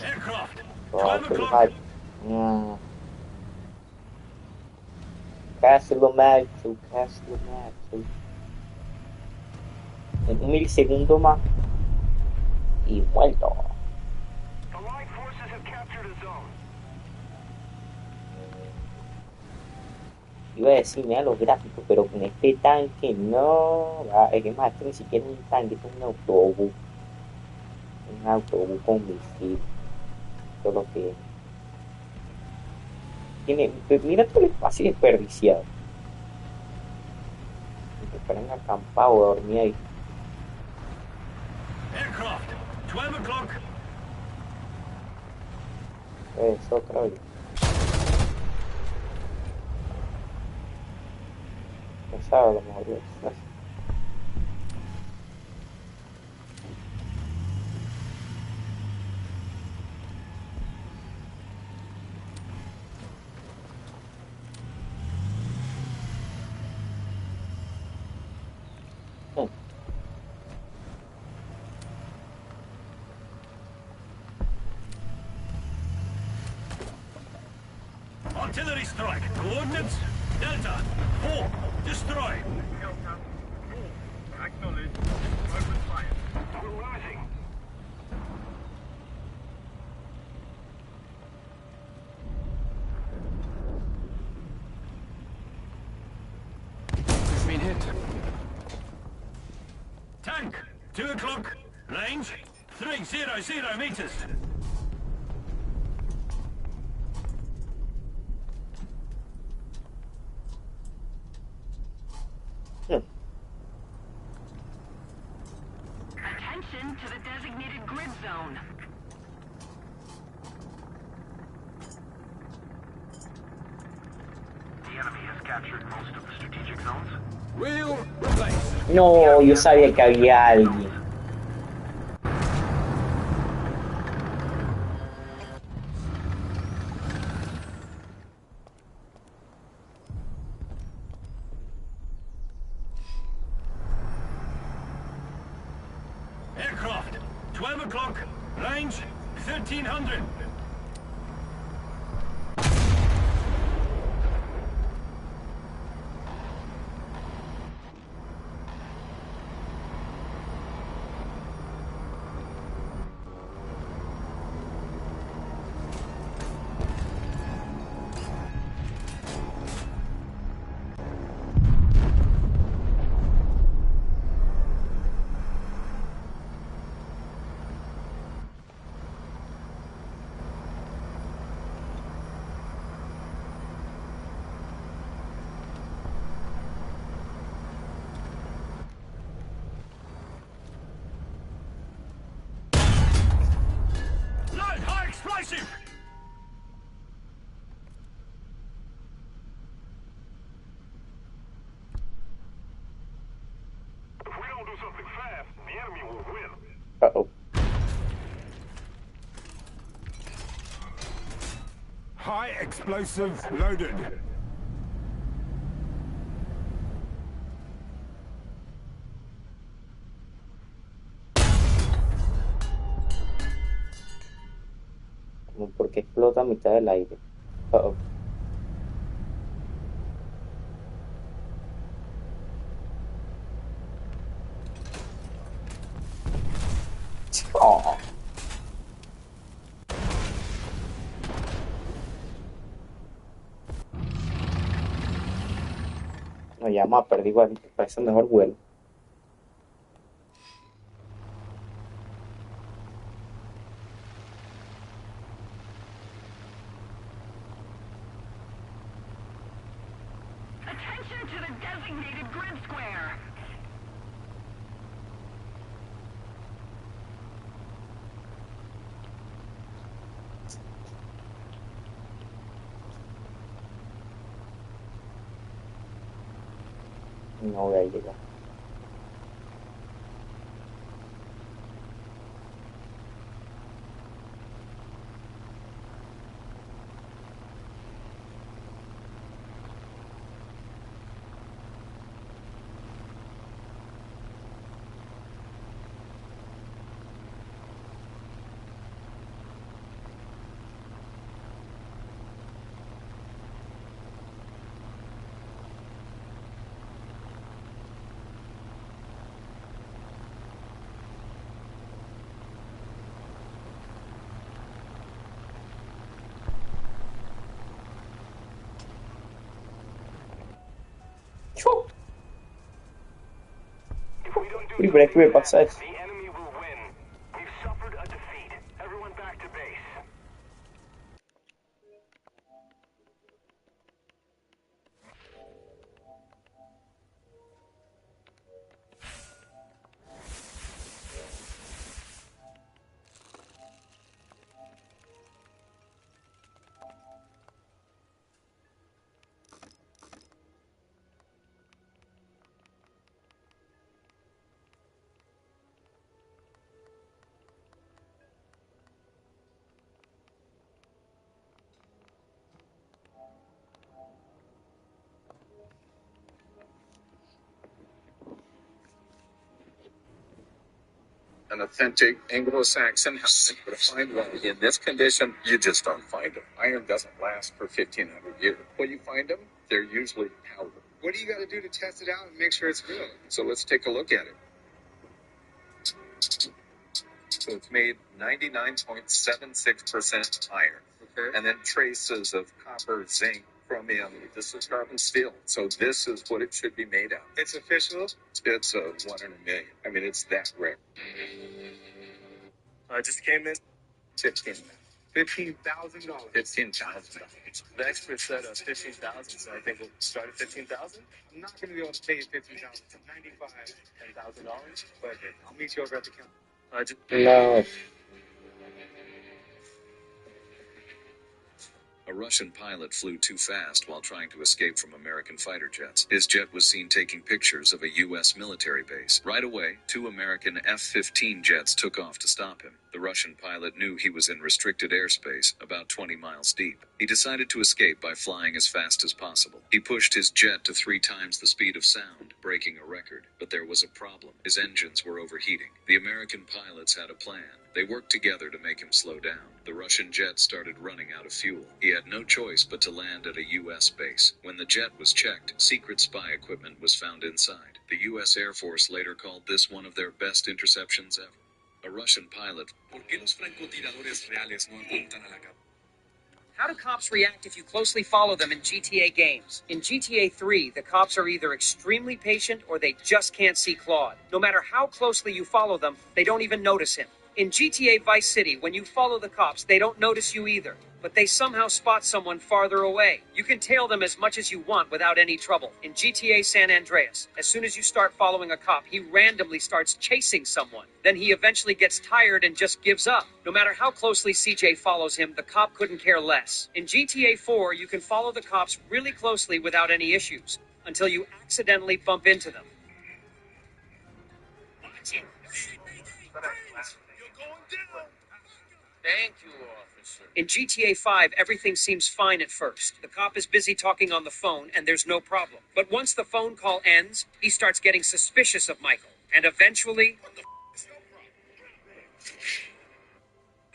Aircraft. Oh, 12 pretty o'clock. hard. Castelo Macho, Castelo Macho. En un milisegundo más. Y muerto. Allied forces have captured a zone. Iba a decir, mira los gráficos, pero con este tanque no. Es más, esto ni siquiera es un tanque, esto es un autobús. Un autobús con misil. Todo lo que tiene. Mira todo el espacio desperdiciado. Que fueran acampados o dormir ahí. Aircraft. 12 o'clock. Eso otra vez. No sabe, a lo mejor es. Artillery strike. Coordinates. Delta. 4. Destroy. Acknowledge. Open fire. We're losing. We've been hit. Tank. 2 o'clock. Range. 300 meters. Attention to the designated grid zone. The enemy has captured most of the strategic zones. Wheel replace. No, yo sabía que había alguien. Aircraft. 12 o'clock. Range. 1300. Loud, high explosive. If we don't do something fast, the enemy will win. Uh-oh. High explosive loaded. porque explota a mitad del aire. Uh-oh. Oh. No, ya vamos a perder igual, parece un mejor vuelo. Attention to the designated grid square. No voy a llegar. Primera vez que me pasa eso. The enemy will win. We've suffered a defeat. Everyone back to base. An authentic Anglo-Saxon helmet, but a fine one. In this condition, you just don't find them. Iron doesn't last for 1,500 years. When you find them, they're usually powder. What do you got to do to test it out and make sure it's real? So let's take a look at it. So it's made 99.76% iron. Okay. And then traces of copper, zinc, chromium. This is carbon steel. So this is what it should be made out. It's official? It's a 1 in a million. I mean, it's that rare. Just came in. 15. $15,000. $15,000. The expert said 15,000, so I think we'll start at 15,000. I'm not going to be able to pay you $15,000. It's $10,000. but I'll meet you over at the counter. No. A Russian pilot flew too fast while trying to escape from American fighter jets. His jet was seen taking pictures of a U.S. military base. Right away, 2 American F-15 jets took off to stop him. The Russian pilot knew he was in restricted airspace, about 20 miles deep. He decided to escape by flying as fast as possible. He pushed his jet to 3 times the speed of sound, breaking a record. But there was a problem. His engines were overheating. The American pilots had a plan. They worked together to make him slow down. The Russian jet started running out of fuel. He had no choice but to land at a U.S. base. When the jet was checked, secret spy equipment was found inside. The U.S. Air Force later called this one of their best interceptions ever. A Russian pilot. ¿Por qué los francotiradores reales no apuntan a la cabeza? How do cops react if you closely follow them in GTA games? In GTA 3, the cops are either extremely patient or they just can't see Claude. No matter how closely you follow them, they don't even notice him. In GTA Vice City, when you follow the cops, they don't notice you either. But they somehow spot someone farther away. You can tail them as much as you want without any trouble. In GTA San Andreas, as soon as you start following a cop, he randomly starts chasing someone. Then he eventually gets tired and just gives up. No matter how closely CJ follows him, the cop couldn't care less. In GTA 4, you can follow the cops really closely without any issues, until you accidentally bump into them. Thank you, officer. In GTA 5, everything seems fine at first. The cop is busy talking on the phone, and there's no problem. But once the phone call ends, he starts getting suspicious of Michael. And eventually...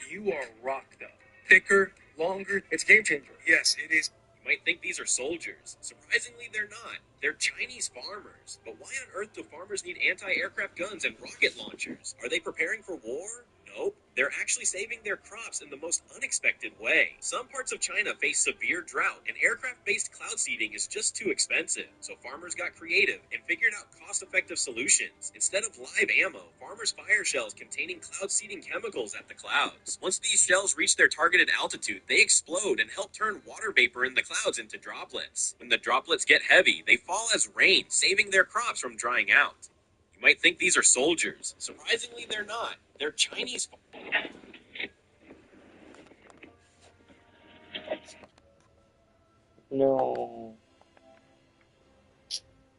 You are rock, though. Thicker longer. It's game changer. Yes, it is. You might think these are soldiers. Surprisingly, they're not. They're Chinese farmers. But why on earth do farmers need anti-aircraft guns and rocket launchers? Are they preparing for war? Nope. They're actually saving their crops in the most unexpected way. Some parts of China face severe drought, and aircraft-based cloud seeding is just too expensive. So farmers got creative and figured out cost-effective solutions. Instead of live ammo, farmers fire shells containing cloud seeding chemicals at the clouds. Once these shells reach their targeted altitude, they explode and help turn water vapor in the clouds into droplets. When the droplets get heavy, they fall as rain, saving their crops from drying out. You might think these are soldiers. Surprisingly, they're not. They're Chinese. No.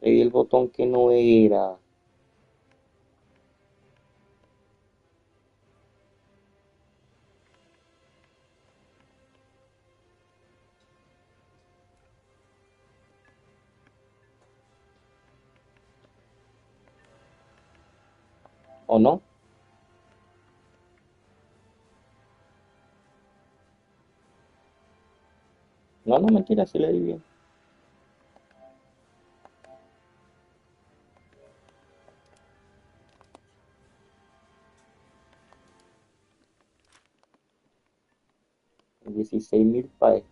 Le di el botón que no era. ¿O no? No, no, mentira, sí le di bien. $16,000 para esto.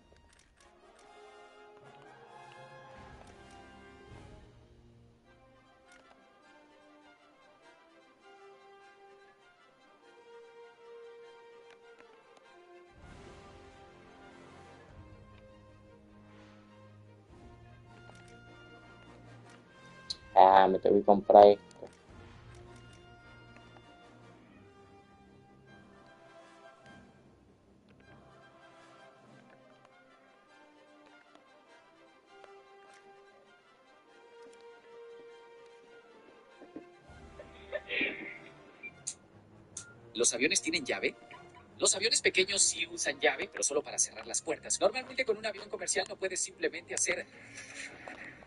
Ah, me tengo que comprar esto. ¿Los aviones tienen llave? Los aviones pequeños sí usan llave, pero solo para cerrar las puertas. Normalmente con un avión comercial no puedes simplemente hacer...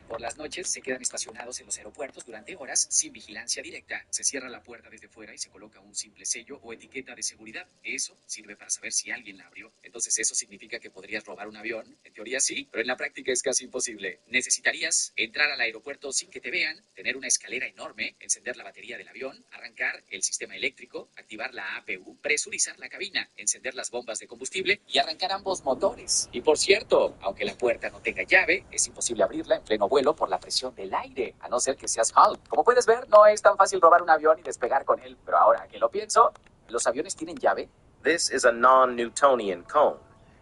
Por las noches se quedan estacionados en los aeropuertos durante horas sin vigilancia directa. Se cierra la puerta desde fuera y se coloca un simple sello o etiqueta de seguridad. Eso sirve para saber si alguien la abrió. Entonces eso significa que podrías robar un avión. En teoría sí, pero en la práctica es casi imposible. Necesitarías entrar al aeropuerto sin que te vean, tener una escalera enorme, encender la batería del avión, arrancar el sistema eléctrico, activar la APU, presurizar la cabina, encender las bombas de combustible y arrancar ambos motores. Y por cierto, aunque la puerta no tenga llave, es imposible abrirla en pleno vuelo por la presión del aire, a no ser que seas Hulk. Como puedes ver, no es tan fácil robar un avión y despegar con él, pero ahora que lo pienso, ¿los aviones tienen llave? This is a non-Newtonian cone,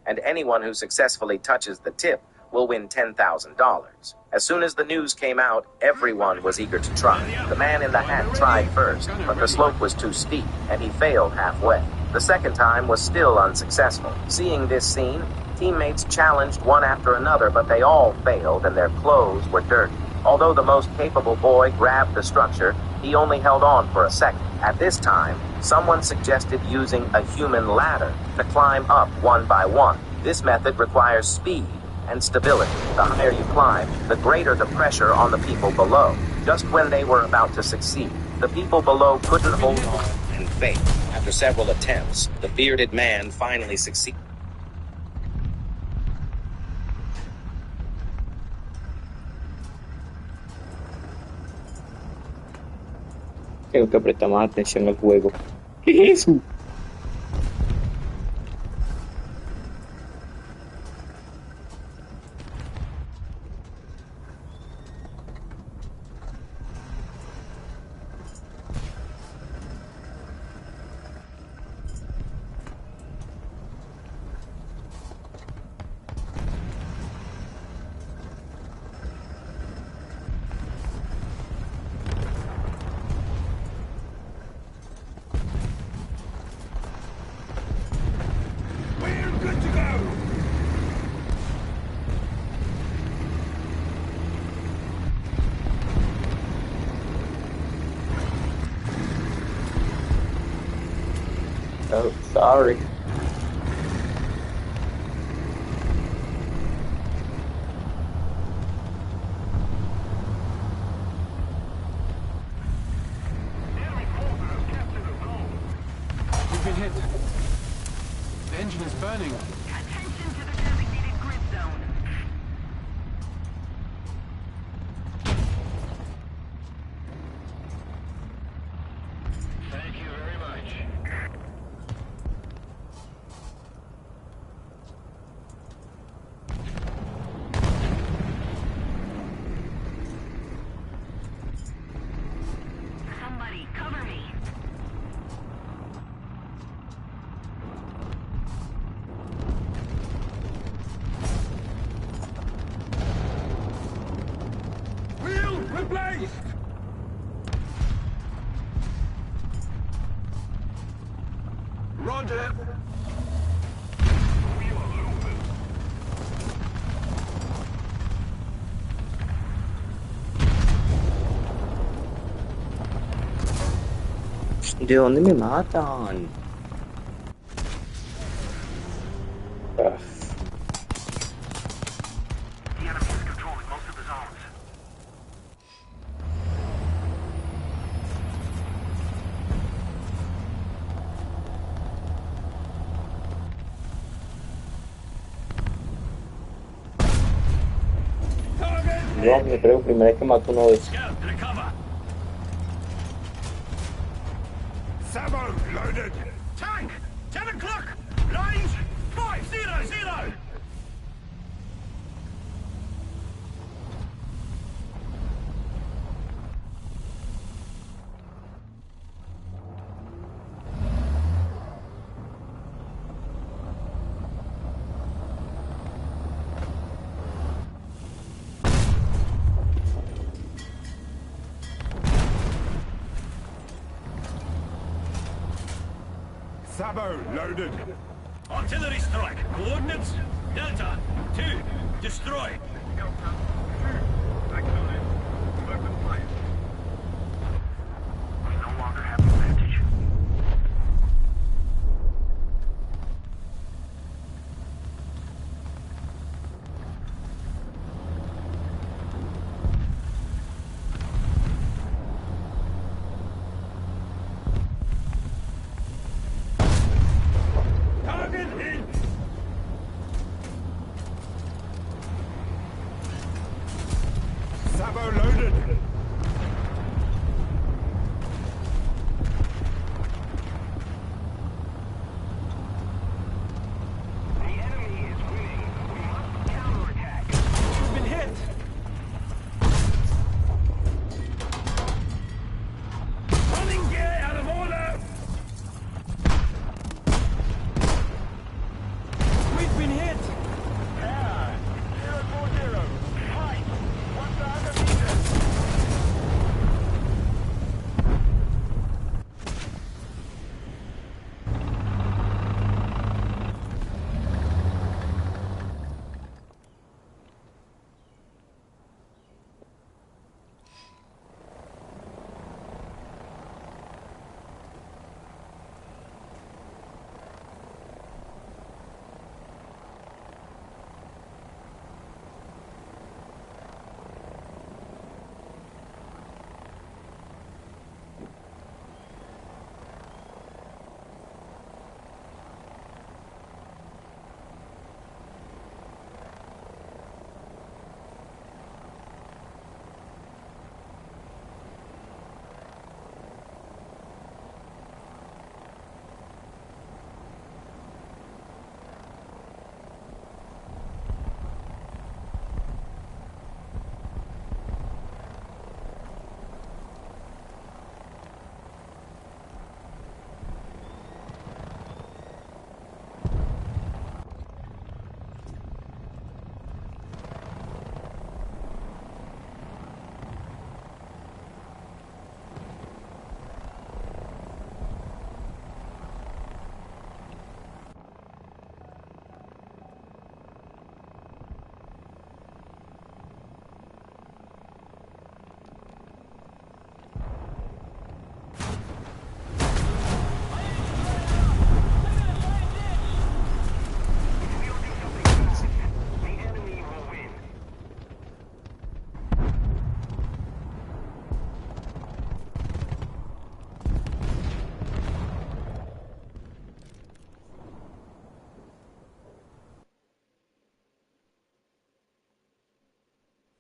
and anyone who successfully touches the tip will win $10,000. As soon as the news came out, everyone was eager to try. The man in the hat tried first, but the slope was too steep, and he failed halfway. The second time was still unsuccessful. Seeing this scene, teammates challenged one after another, but they all failed and their clothes were dirty. Although the most capable boy grabbed the structure, he only held on for a second. At this time, someone suggested using a human ladder to climb up one by one. This method requires speed and stability. The higher you climb, the greater the pressure on the people below. Just when they were about to succeed, the people below couldn't hold on and failed. After several attempts, the bearded man finally succeeded. Tengo que prestar más atención al juego. ¿Qué es eso? Oh, sorry. We've been hit. The engine is burning. Attention! East. Roger. ¿De dónde me matan? Ugh. The enemy is controlling most of the zones. No, me creo primera vez que mato uno de esos. Scout, recover. Sabo loaded. Tank, 10 o'clock. Range, 500. Sabo loaded. Artillery strike. Coordinates Delta 2. Destroy. We no longer have the advantage. Target hit. Sabo loaded. The enemy is winning. We must counterattack. You've been hit. Running gear out of order. We've been hit. Yeah. 040. Fight. 1,000 meters.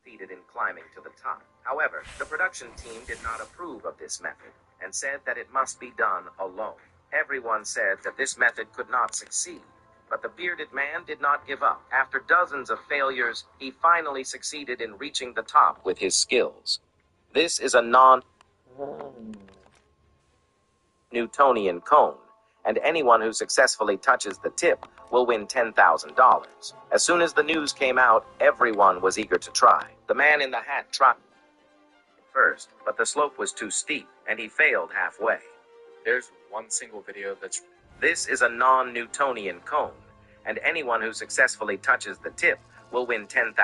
succeeded in climbing to the top. However, the production team did not approve of this method and said that it must be done alone. Everyone said that this method could not succeed, but the bearded man did not give up. After dozens of failures, he finally succeeded in reaching the top with his skills. This is a non-Newtonian cone, and anyone who successfully touches the tip will win $10,000. As soon as the news came out, everyone was eager to try. The man in the hat tried first, but the slope was too steep, and he failed halfway. There's one single video that's... This is a non-Newtonian cone, and anyone who successfully touches the tip will win $10,000.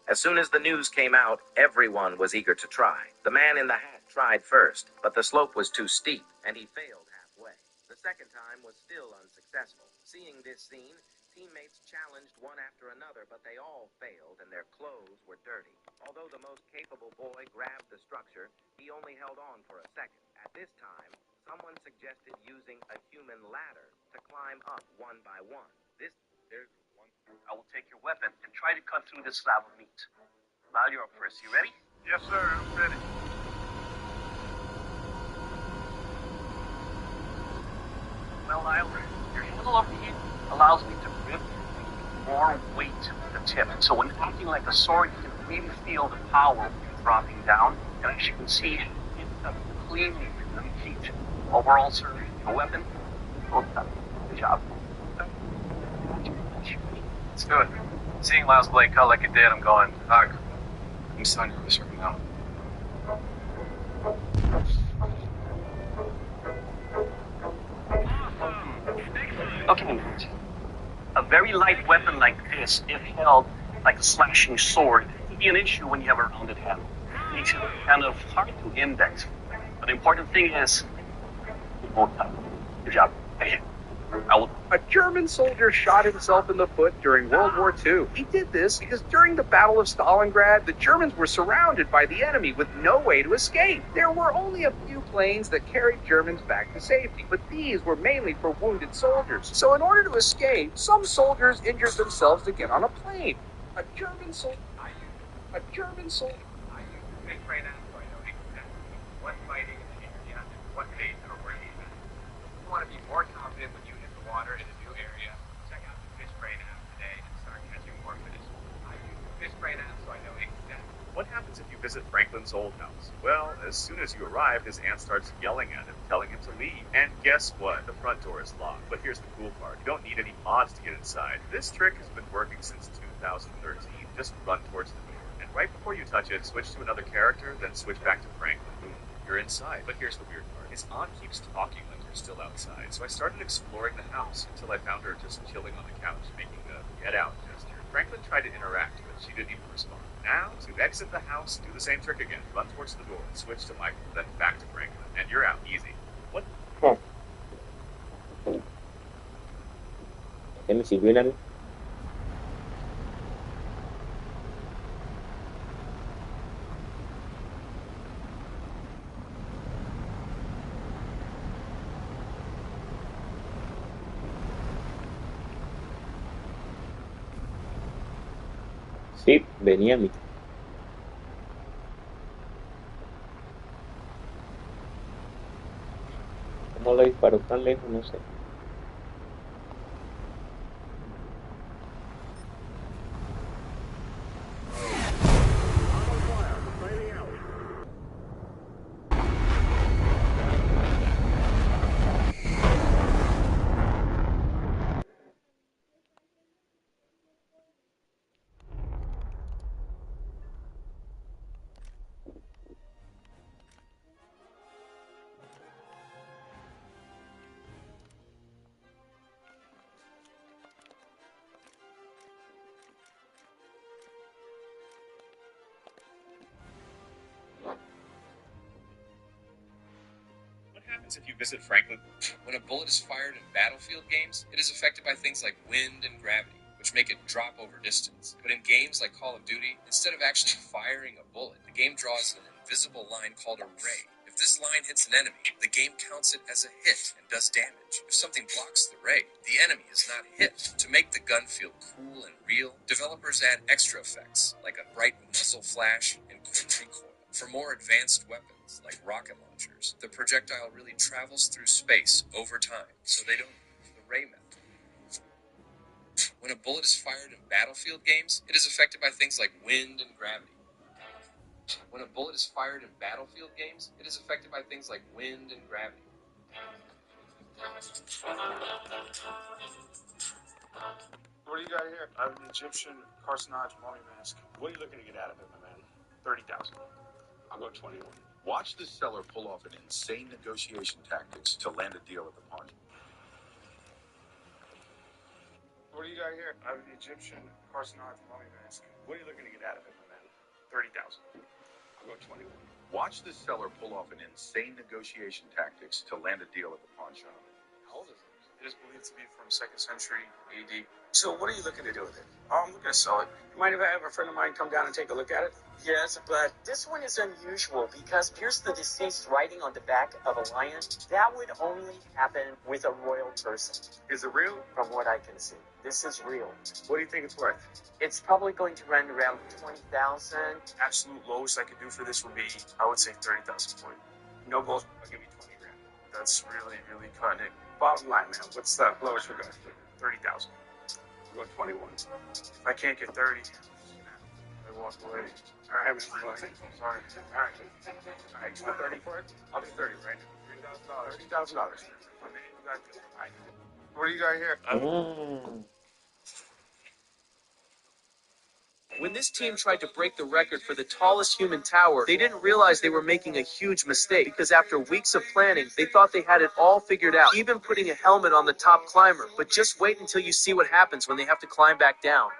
As soon as the news came out, everyone was eager to try. The man in the hat tried first, but the slope was too steep, and he failed halfway. The second time was still unsuccessful. Seeing this scene, teammates challenged one after another, but they all failed, and their clothes were dirty. Although the most capable boy grabbed the structure, he only held on for a second. At this time, someone suggested using a human ladder to climb up one by one. There's one... I will take your weapon and try to cut through this slab of meat. Lyle, you're up first. You ready? Yes, sir. I'm ready. Well, Lyle, your handle of the hit allows me to grip more weight with the tip. So when acting like a sword, you can really feel the power dropping down. And as you can see, it's cleanly feet. Overall, sir, your weapon, well done. Good job. It's good. Seeing Lyle's blade cut like it did, I'm going, ugh. I'm so nervous right now. Okay, a very light weapon like this, if held like a slashing sword, could be an issue when you have a rounded handle. It makes it kind of hard to index. But the important thing is, both times. Good job. A German soldier shot himself in the foot during World War II. He did this because during the Battle of Stalingrad, the Germans were surrounded by the enemy with no way to escape. There were only a few planes that carried Germans back to safety, but these were mainly for wounded soldiers. So in order to escape, some soldiers injured themselves to get on a plane. A German soldier... What fighting in the area, what phase or where he's at. If you want to be more confident when you hit the water in a new area, check out the Fish Brain app today and start catching more fish. I use the Fish Brain app so I know exactly. What happens if you visit Franklin's old house? Well, as soon as you arrive, his aunt starts yelling at him, telling him to leave. And guess what? The front door is locked. But here's the cool part. You don't need any mods to get inside. This trick has been working since 2013. Just run towards the door. And right before you touch it, switch to another character, then switch back to Franklin. Boom. You're inside. But here's the weird part. His aunt keeps talking like you're still outside. So I started exploring the house until I found her just chilling on the couch, making the get out gesture. Franklin tried to interact, but she didn't even respond. Now, to exit the house, do the same trick again. Run towards the door, switch to Michael, then back to Franklin. And you're out. Easy. What? Let me see, green at me. Sí, venía a mí. ¿Cómo lo disparó tan lejos? No sé. If you visit Franklin. When a bullet is fired in battlefield games, it is affected by things like wind and gravity, which make it drop over distance. But in games like Call of Duty, instead of actually firing a bullet, the game draws an invisible line called a ray. If this line hits an enemy, the game counts it as a hit and does damage. If something blocks the ray, the enemy is not hit. To make the gun feel cool and real, developers add extra effects, like a bright muzzle flash and quick recoil. For more advanced weapons, like rocket launchers, the projectile really travels through space over time, so they don't use the ray method. When a bullet is fired in battlefield games, it is affected by things like wind and gravity. When a bullet is fired in battlefield games, it is affected by things like wind and gravity. What do you got here? I have an Egyptian carcinage mummy mask. What are you looking to get out of it, my man? 30,000. I'll go 21. Watch the seller pull off an insane negotiation tactics to land a deal at the pawn. What do you got here? I have the Egyptian carcinoid mummy mask. What are you looking to get out of it, my man? 30,000. I'll go 21. Watch the seller pull off an insane negotiation tactics to land a deal at the pawn shop. How old is it? It is believed to be from 2nd century AD. So what are you looking to do with it? Oh, I'm looking to sell it. You mind if I have a friend of mine come down and take a look at it? Yes, but this one is unusual because here's the deceased writing on the back of a lion. That would only happen with a royal person. Is it real? From what I can see. This is real. What do you think it's worth? It's probably going to run around 20,000. Absolute lowest I could do for this would be, I would say 30,000 for it. No bullshit. I'll give you 20 grand. That's really, really cutting it. Bottom line, man. What's the lowest we're going to do? 30,000. I'll go 21. If I can't get 30, I walk away. All right, man. Sorry. All right. All right. You want 30 for it? I'll do 30 right now. $30,000. $30,000. All right. What do you got here? When this team tried to break the record for the tallest human tower, they didn't realize they were making a huge mistake because after weeks of planning, they thought they had it all figured out, even putting a helmet on the top climber. But just wait until you see what happens when they have to climb back down.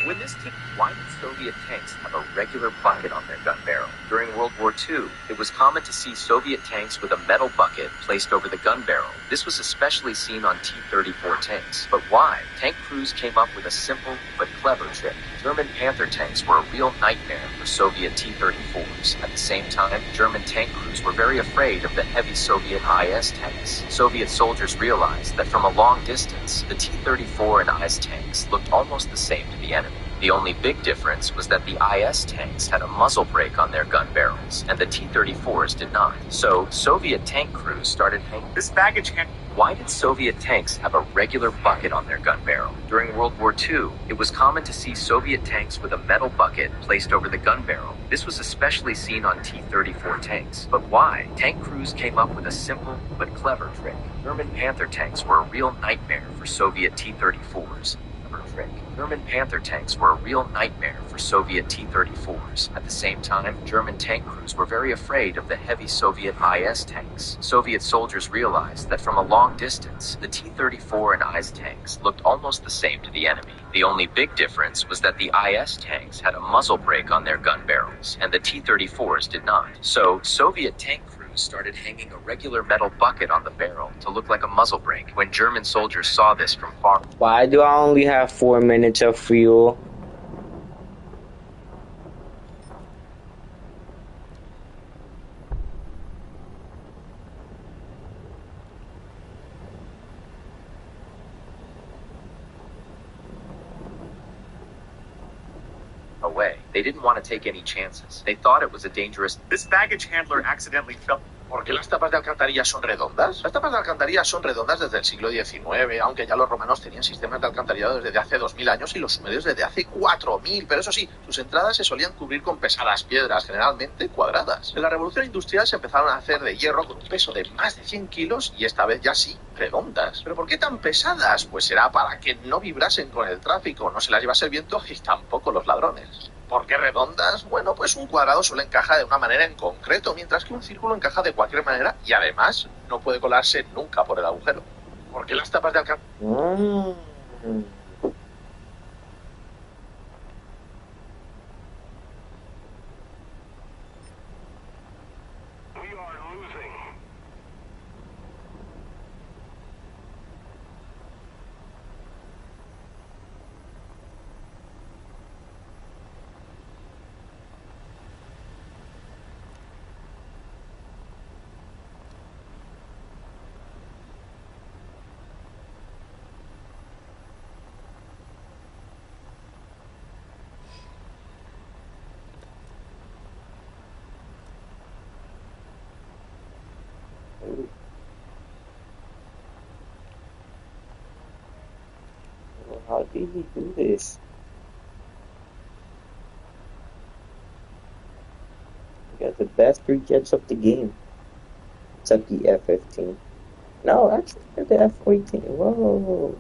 When this team, why did Soviet tanks have a regular bucket on their gun barrel? During World War II, it was common to see Soviet tanks with a metal bucket placed over the gun barrel. This was especially seen on T-34 tanks. But why? Tank crews came up with a simple but clever trick. German Panther tanks were a real nightmare for Soviet T-34s. At the same time, German tank crews were very afraid of the heavy Soviet IS tanks. Soviet soldiers realized that from a long distance, the T-34 and IS tanks looked almost the same to the enemy. The only big difference was that the IS tanks had a muzzle brake on their gun barrels, and the T-34s did not. So, Soviet tank crews started hanging this baggage hand. Why did Soviet tanks have a regular bucket on their gun barrel? During World War II, it was common to see Soviet tanks with a metal bucket placed over the gun barrel. This was especially seen on T-34 tanks. But why? Tank crews came up with a simple but clever trick. German Panther tanks were a real nightmare for Soviet T-34s. Trick. German Panther tanks were a real nightmare for Soviet T-34s. At the same time, German tank crews were very afraid of the heavy Soviet IS tanks. Soviet soldiers realized that from a long distance, the T-34 and IS tanks looked almost the same to the enemy. The only big difference was that the IS tanks had a muzzle brake on their gun barrels, and the T-34s did not. So, Soviet tank crews started hanging a regular metal bucket on the barrel to look like a muzzle brake. When German soldiers saw this from far... Why do I only have 4 minutes of fuel? away. They didn't want to take any chances. They thought it was a dangerous... This baggage handler accidentally fell. ¿Por qué las tapas de alcantarilla son redondas? Las tapas de alcantarilla son redondas desde el siglo XIX, aunque ya los romanos tenían sistemas de alcantarillado desde hace 2000 años y los sumerios desde hace 4000. Pero eso sí, sus entradas se solían cubrir con pesadas piedras, generalmente cuadradas. En la revolución industrial se empezaron a hacer de hierro con un peso de más de 100 kilos y esta vez ya sí, redondas. ¿Pero por qué tan pesadas? Pues será para que no vibrasen con el tráfico, no se las llevase el viento y tampoco los ladrones. ¿Por qué redondas? Bueno, pues un cuadrado suele encajar de una manera en concreto, mientras que un círculo encaja de cualquier manera y además no puede colarse nunca por el agujero. ¿Por qué las tapas de alcantarilla? How did he do this? got the best 3 jets of the game. Except the F-15. No, actually, the F-14. Whoa.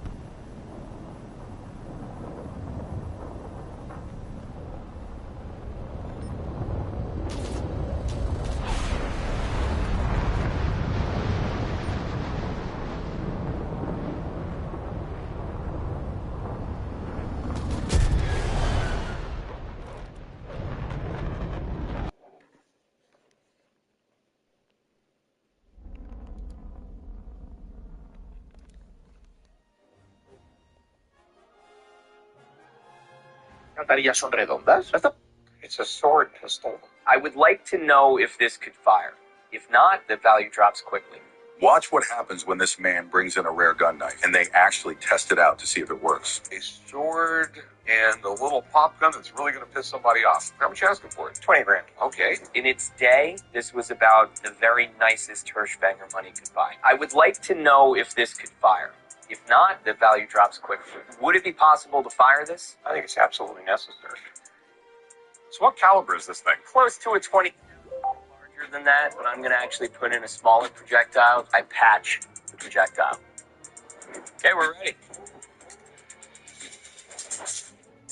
¿Cantarillas son redondas? It's a sword pistol. I would like to know if this could fire. If not, the value drops quickly. Watch what happens when this man brings in a rare gun knife and they actually test it out to see if it works. A sword and a little pop gun that's really going to piss somebody off. How much you asking for it? 20 grand. Okay. In its day, this was about the very nicest Hirschbanger money could buy. I would like to know if this could fire. If not, the value drops quickly. Would it be possible to fire this? I think it's absolutely necessary. So what caliber is this thing? Close to a 20. Larger than that, but I'm going to actually put in a smaller projectile. I patch the projectile. Okay, we're ready.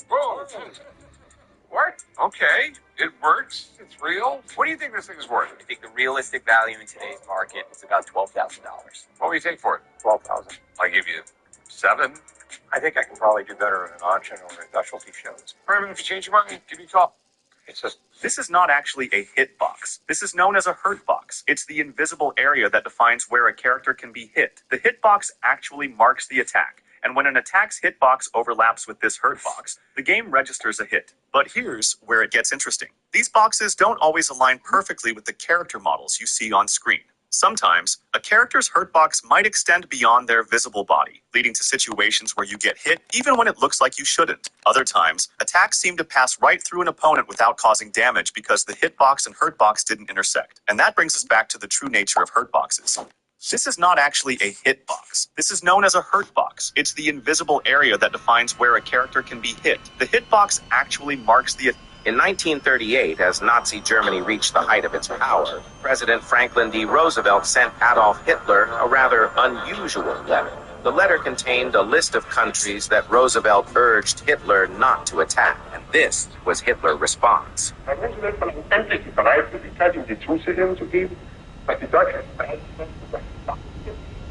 Whoa. What? Okay. It works. It's real. What do you think this thing is worth? I think the realistic value in today's market is about $12,000. What will you take for it? $12,000. I give you 7. I think I can probably do better at an auction or at specialty shows. All right, if you change your mind, give me a call. It's just... This is not actually a hit box. This is known as a hurt box. It's the invisible area that defines where a character can be hit. The hit box actually marks the attack, and when an attack's hitbox overlaps with this hurt box, the game registers a hit. But here's where it gets interesting. These boxes don't always align perfectly with the character models you see on screen. Sometimes, a character's hurt box might extend beyond their visible body, leading to situations where you get hit even when it looks like you shouldn't. Other times, attacks seem to pass right through an opponent without causing damage because the hitbox and hurt box didn't intersect. And that brings us back to the true nature of hurt boxes. This is not actually a hit box. This is known as a hurt box. It's the invisible area that defines where a character can be hit. The hitbox actually marks the... In 1938, as Nazi Germany reached the height of its power, President Franklin D. Roosevelt sent Adolf Hitler a rather unusual letter. The letter contained a list of countries that Roosevelt urged Hitler not to attack, and this was Hitler's response. Herr Roosevelt war endlich bereit, Möglichkeit, ihm die Zusicherung zu geben, dass die Deutschen bereit sind,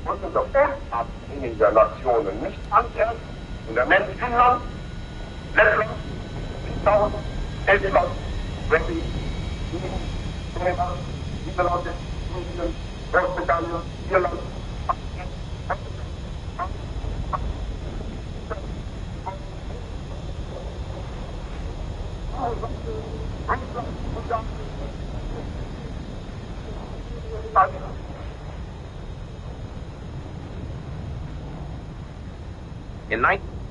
und unser Unabhängigen der Nationen nicht anfährt, und der Mensch Finnland, Lettland, Litauen, Estland, Schweden, Dänemark, Niederlande, Indien, Großbritannien, Irland,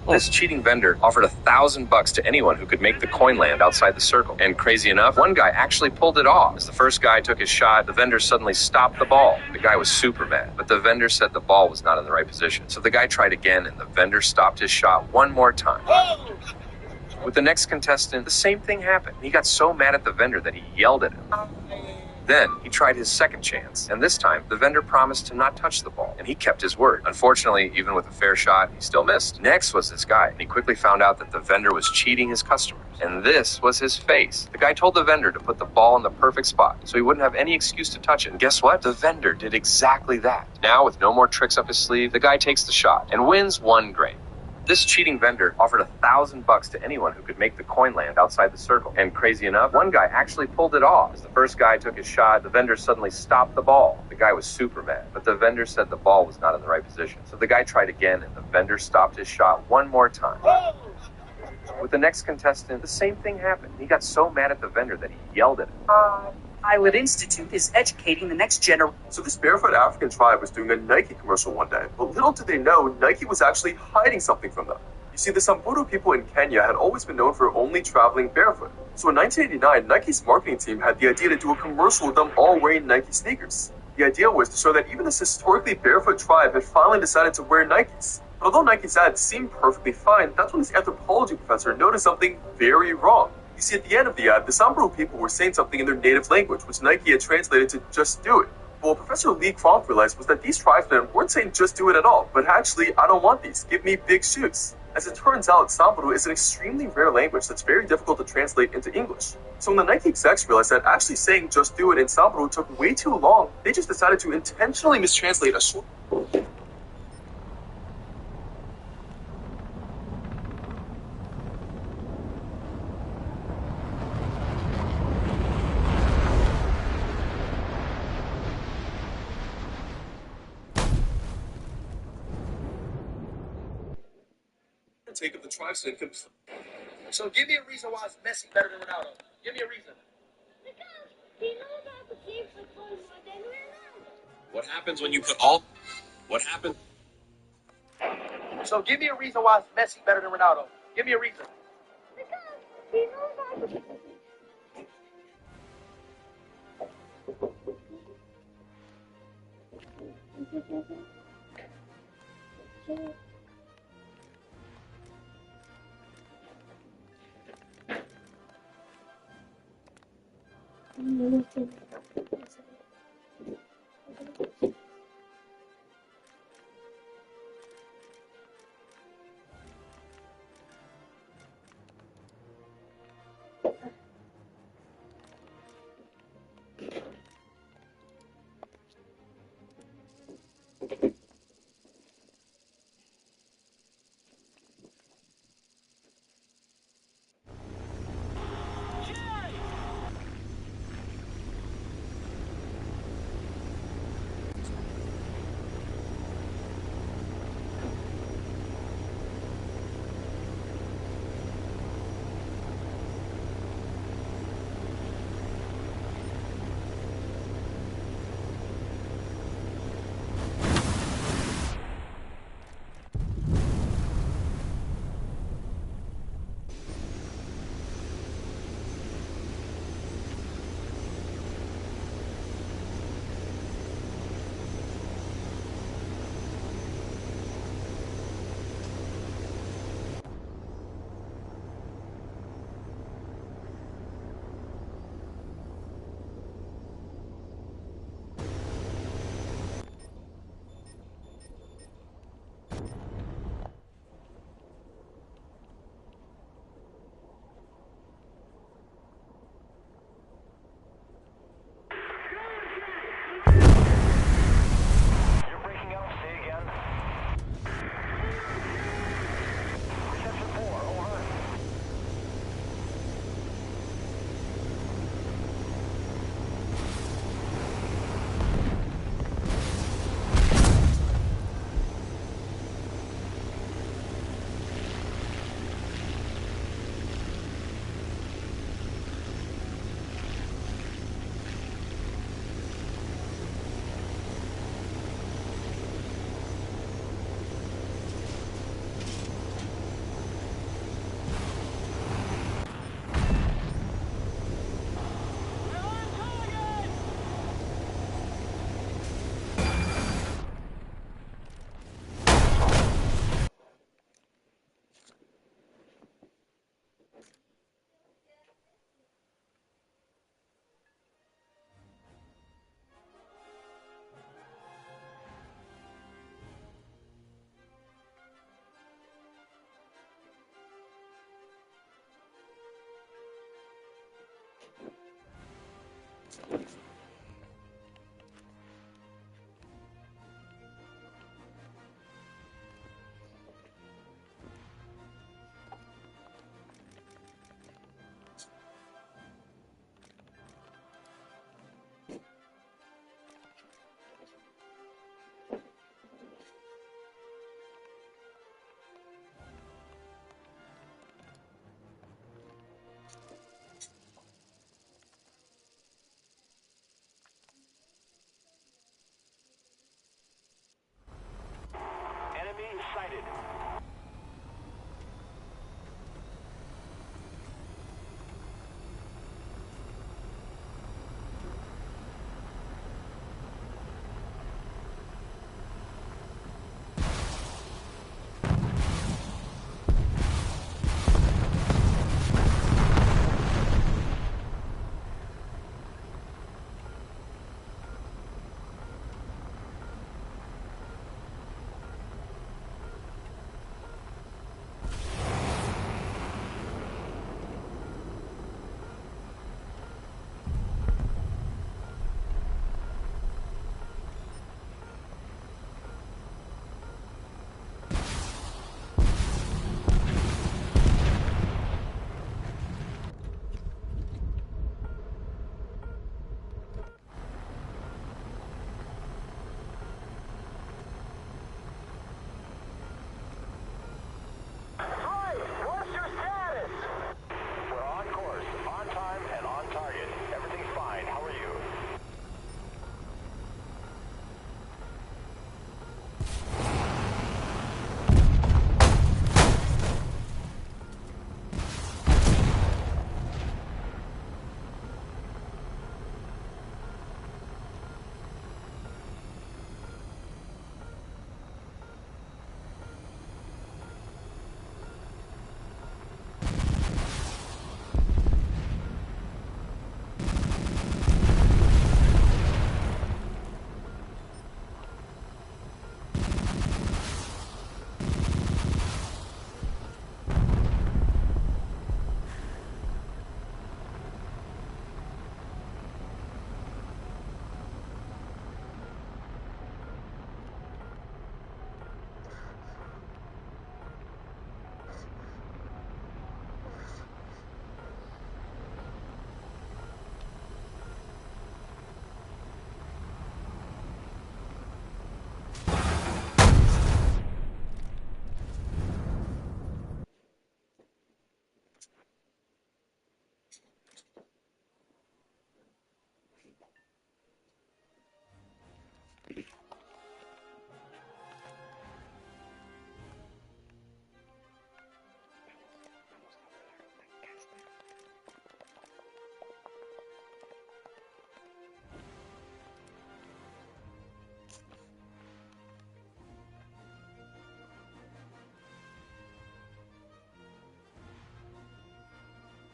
This cheating vendor offered $1,000 to anyone who could make the coin land outside the circle. And crazy enough, one guy actually pulled it off. As the first guy took his shot, the vendor suddenly stopped the ball. The guy was super mad, but the vendor said the ball was not in the right position. So the guy tried again, and the vendor stopped his shot one more time. With the next contestant, the same thing happened. He got so mad at the vendor that he yelled at him. Then, he tried his second chance, and this time, the vendor promised to not touch the ball, and he kept his word. Unfortunately, even with a fair shot, he still missed. Next was this guy, and he quickly found out that the vendor was cheating his customers, and this was his face. The guy told the vendor to put the ball in the perfect spot, so he wouldn't have any excuse to touch it. And guess what? The vendor did exactly that. Now, with no more tricks up his sleeve, the guy takes the shot, and wins $1 grand. This cheating vendor offered $1,000 to anyone who could make the coin land outside the circle. And crazy enough, one guy actually pulled it off. As the first guy took his shot, the vendor suddenly stopped the ball. The guy was super mad, but the vendor said the ball was not in the right position. So the guy tried again, and the vendor stopped his shot one more time. With the next contestant, the same thing happened. He got so mad at the vendor that he yelled at him. Pilot Institute is educating the next generation. So this barefoot African tribe was doing a Nike commercial one day, but little did they know Nike was actually hiding something from them. You see, the Samburu people in Kenya had always been known for only traveling barefoot. So in 1989, Nike's marketing team had the idea to do a commercial with them all wearing Nike sneakers. The idea was to show that even this historically barefoot tribe had finally decided to wear Nikes. But although Nike's ads seemed perfectly fine, that's when this anthropology professor noticed something very wrong. You see, at the end of the ad, the Samburu people were saying something in their native language, which Nike had translated to just do it. But what Professor Lee Kronk realized was that these tribesmen weren't saying just do it at all, but actually, I don't want these, give me big shoes. As it turns out, Samburu is an extremely rare language that's very difficult to translate into English. So when the Nike execs realized that actually saying just do it in Samburu took way too long, they just decided to intentionally mistranslate a short... take of the tribesmen. So give me a reason why it's Messi better than Ronaldo. Give me a reason. What happens when you put all... What happens... So give me a reason why it's Messi better than Ronaldo. Give me a reason.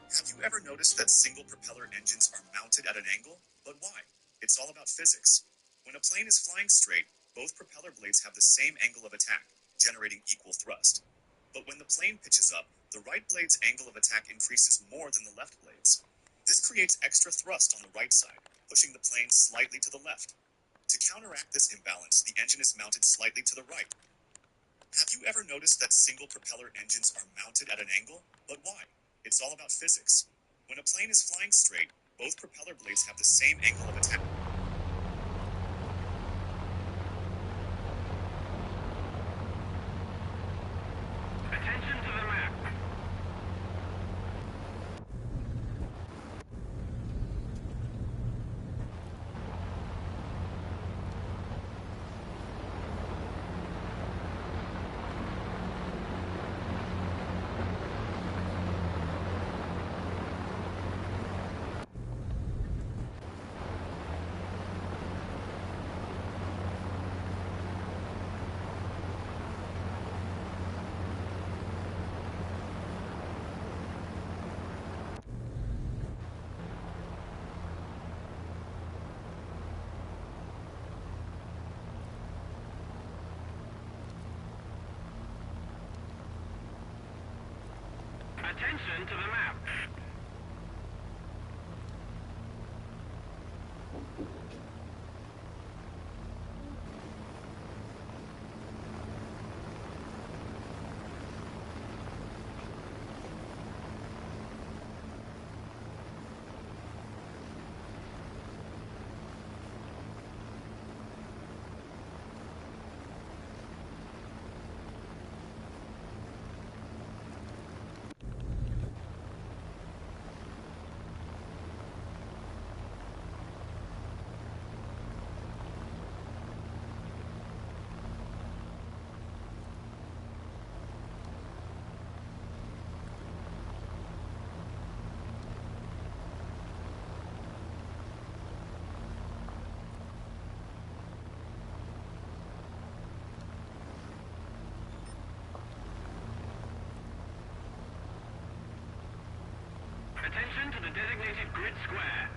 Have you ever noticed that single propeller engines are mounted at an angle? But why? It's all about physics. When a plane is flying straight, both propeller blades have the same angle of attack, generating equal thrust. But when the plane pitches up, the right blade's angle of attack increases more than the left blade's. This creates extra thrust on the right side, pushing the plane slightly to the left. To counteract this imbalance, the engine is mounted slightly to the right. Have you ever noticed that single propeller engines are mounted at an angle? But why? It's all about physics. When a plane is flying straight, both propeller blades have the same angle of attack. Attention to the map. Attention to the map. Attention to the designated grid square.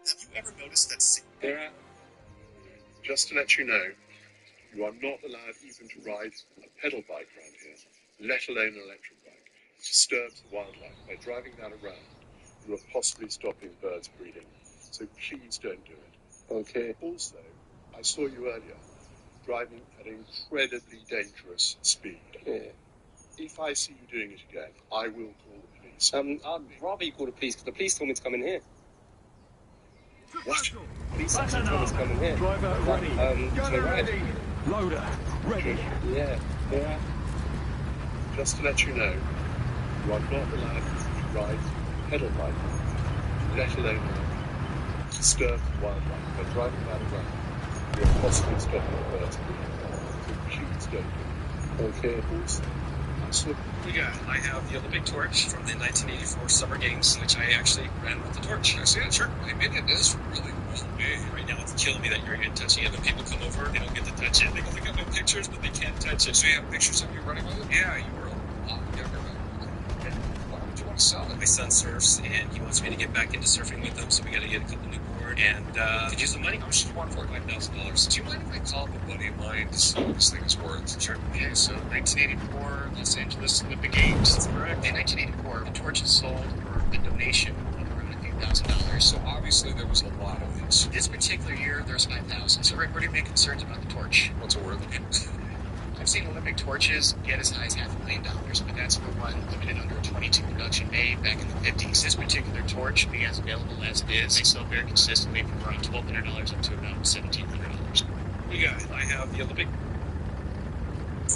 Have you ever noticed that Just to let you know, you are not allowed even to ride a pedal bike around here, let alone an electric bike. disturbs the wildlife by driving that around. You are possibly stopping birds breeding. So please don't do it. Okay. Also, I saw you earlier driving at an incredibly dangerous speed. Yeah. If I see you doing it again, I will call the police. I'd rather you call the police, because the police told me to come in here. What? Police actually told me to come in here. Driver ready. Gunner ready. Loader ready. Yeah. Yeah. Just to let you know, you are not allowed to ride pedal bike, let alone disturb the wildlife by driving that around. You are possibly stopping the birds breeding. So please don't do it. Okay. Also, I have the Olympic torch from the 1984 Summer Games, which I actually ran with the torch. I see it, sure. I mean, it is really well made. Right now, it's killing me that you're even touching it. When people come over, they don't get to touch it. They go, they got my pictures, but they can't touch it. So you have pictures of you running with it? Yeah, you were a lot younger. Why would you want to sell it? My son surfs, and he wants me to get back into surfing with him, so we got to get a couple new board. And could use the money. How much do you want for it? $5,000. Do you mind if I call up a buddy of mine to see what this thing is worth? Sure. Okay, so 1984 Los Angeles Olympic Games. That's correct. In 1984, the torch is sold for a donation of around $8,000. So obviously there was a lot of these. This particular year, there's 5,000. So Rick, what are your main concerns about the torch? What's it worth? I've seen Olympic torches get as high as $500,000, but that's for one limited under 22 production made back in the 50s. This particular torch, being as available as it is, they sell very consistently from around $1,200 up to about $1,700. I have the Olympic.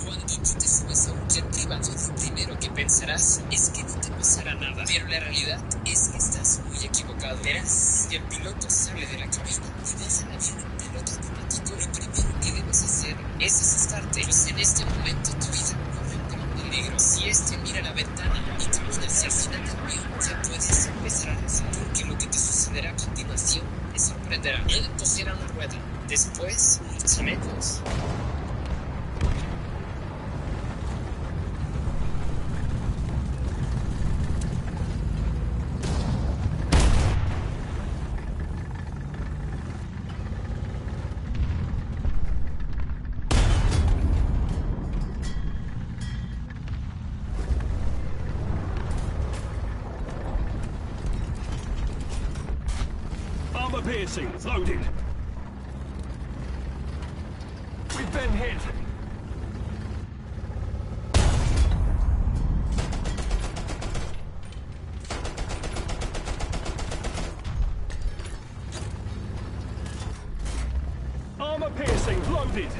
Cuando tú te subes a un jet privado, lo primero que pensarás es que no te pasará nada. Pero la realidad es que estás muy equivocado. Verás que el piloto sale de la cabina y deja el avión en piloto automático. Lo primero que debes hacer es asustarte, pues en este momento tu vida corre un gran peligro. Si mira la ventana y camina hacia el final del avión, ya puedes empezar a rezar, porque lo que te sucederá a continuación te sorprenderá. Él toserá la rueda, después marcharemos. Armor piercing, loaded. We've been hit. Armor piercing, loaded.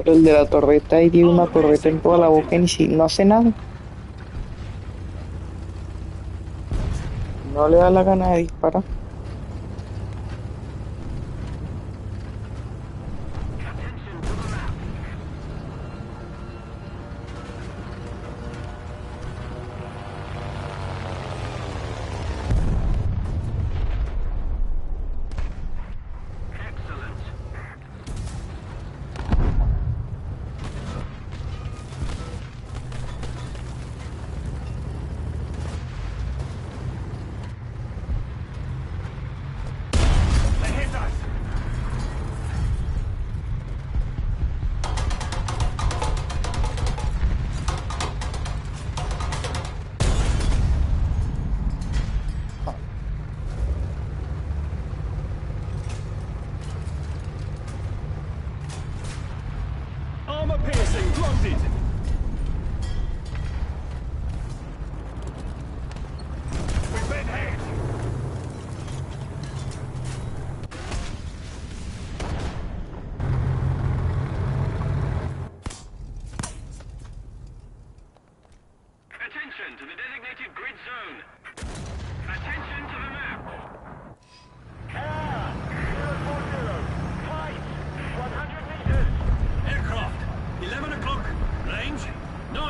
El de la torreta y tiene una torreta en toda la boca y no hace nada. No le da la gana de disparar.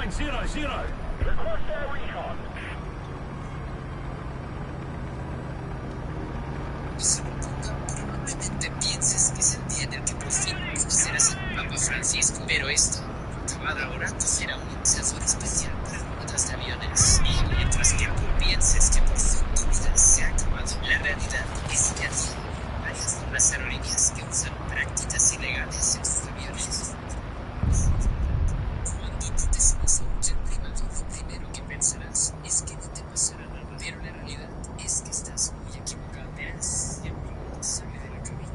Line 00. Request air recon. Probablemente pienses que es el día en el que por fin conocerás al Papa Francisco, pero esto acabado ahora será un sensor especial para ruedas de aviones. Y mientras que tú pienses que por fin tu vida se ha acabado, la realidad es que aquí varias de las aerolíneas que usan prácticas ilegales en sus aviones. Cuando tú te subes a un jet privado, lo primero que pensarás es que no te pasará nada, pero la realidad es que estás muy equivocado. Verás que el piloto sale de la cabina.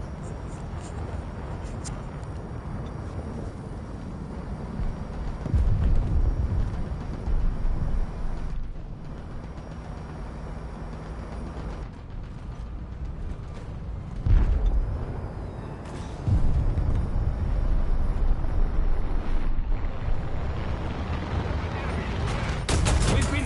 We've been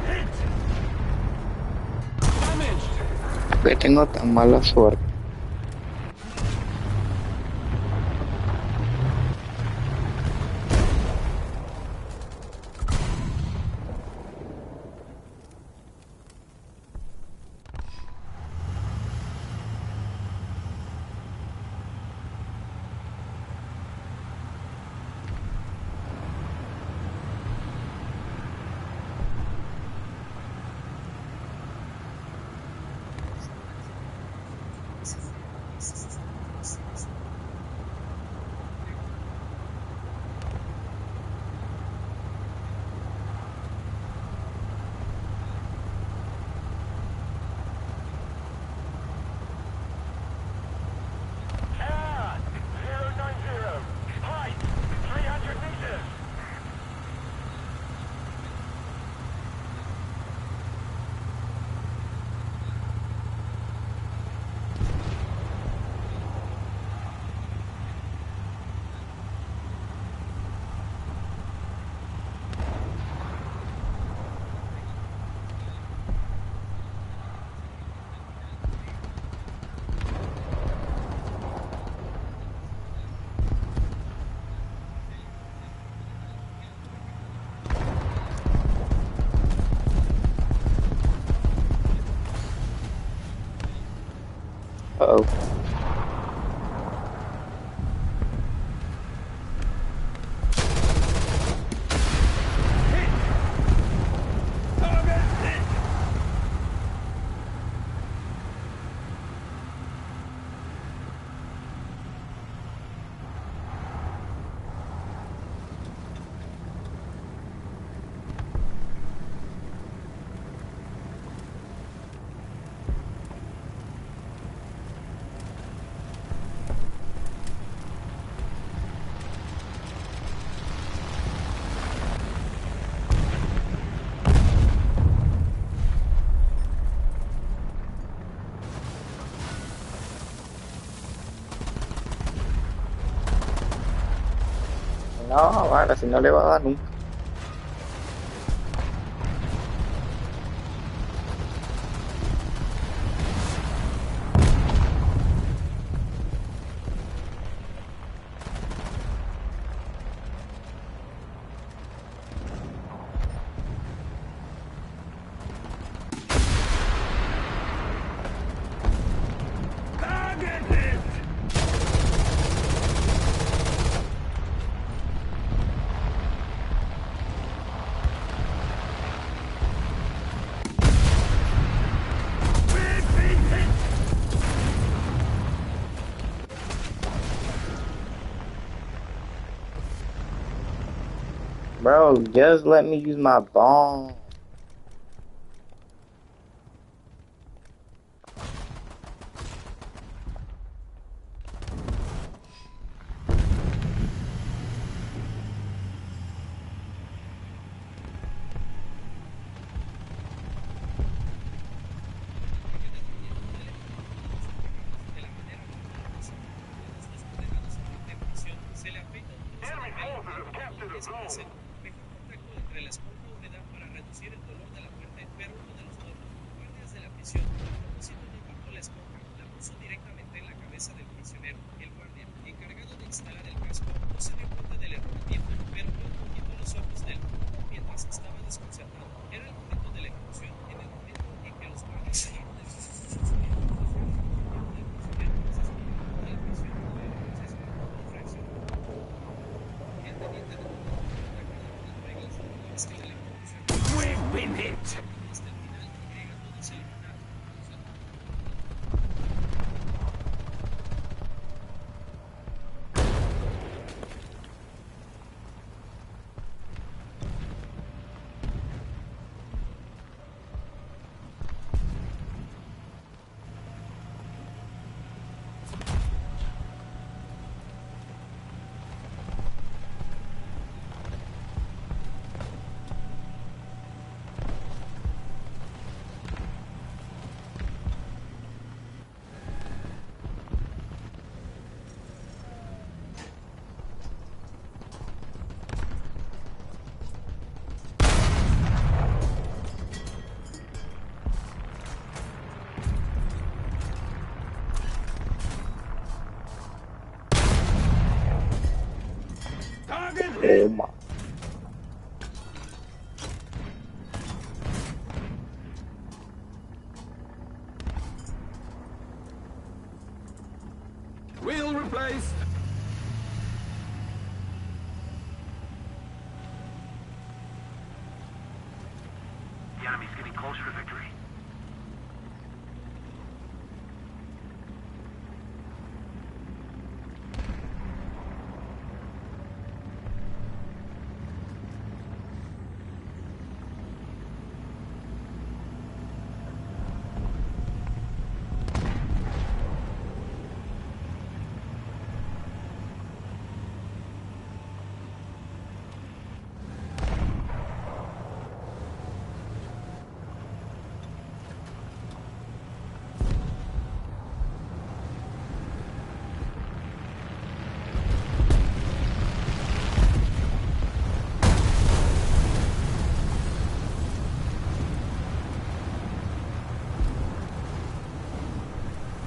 hit. Que tengo tan mala suerte. No, vale, si no le va a dar nunca. Bro, just let me use my bomb. We've been hit. Oh my. Wheel replaced. The enemy's getting closer to victory.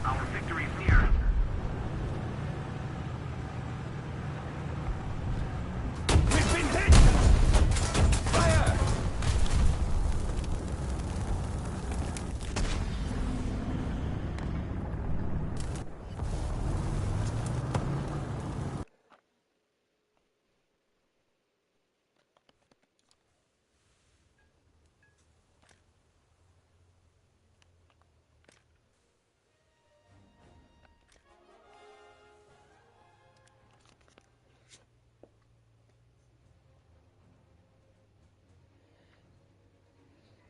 Our victory is near. We've been hit. Fire.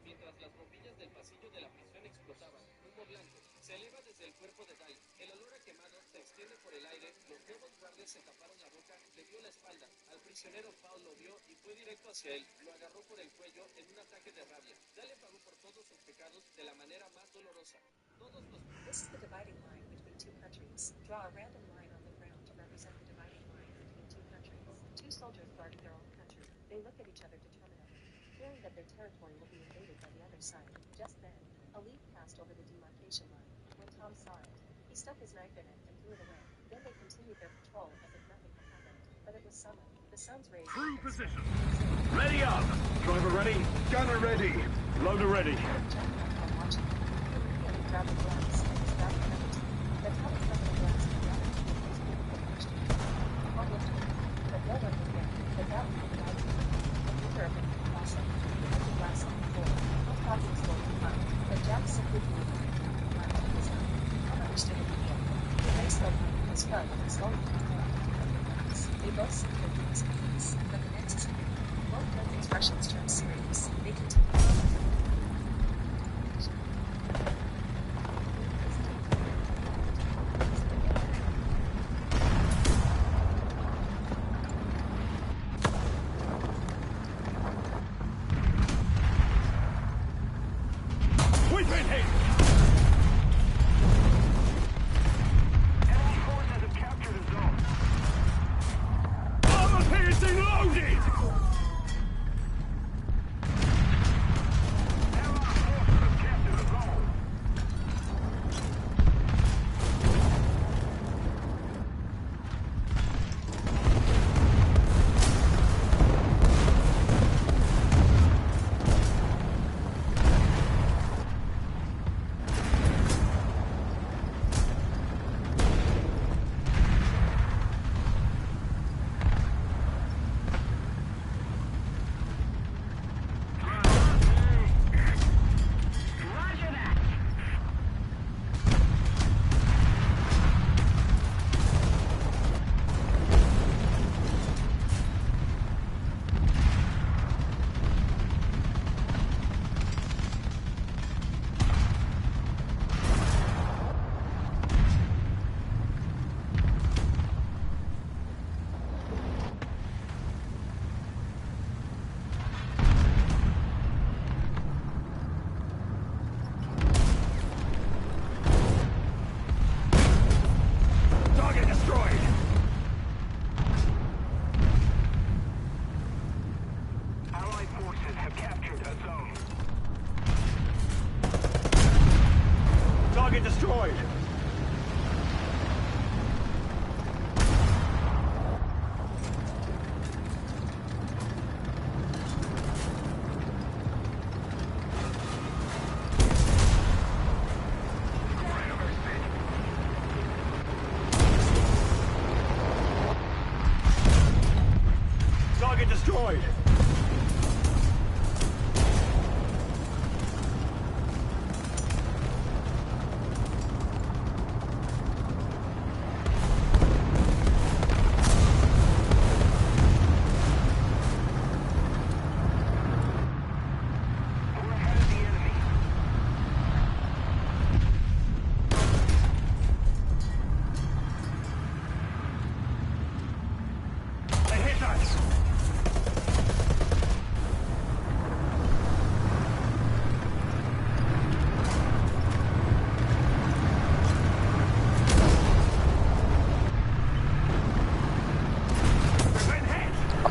Mientras las bombillas del pasillo de la prisión explotaban, humo blanco se eleva desde el cuerpo de Dai. El olor a quemado se extiende por el aire. Los nuevos guardias se taparon la boca, le dio la espalda. Al prisionero Paul lo vio y fue directo hacia él. Lo agarró por el cuello en un ataque de rabia. Dale pagó por todos sus pecados de la manera más dolorosa. Todos los... This is the dividing line between two countries. Draw a random line on the ground to represent the dividing line between two countries. Two Two soldiers guarding their own country. They look at each other determinedly, fearing that their territory will be invaded by the other side. Just then, a leaf passed over the demarcation line. When Tom saw it, he stuck his knife in it and threw it away. Then they continued their patrol as if nothing had happened. But it was summer. The sun's rays... Crew position! Ready up! Driver ready, gunner ready, loader ready. They both seemed to be misconceived, but the next second, both men's expressions turned serious. They continued. We've been hit! Piercing loaded! Target destroyed! Target destroyed!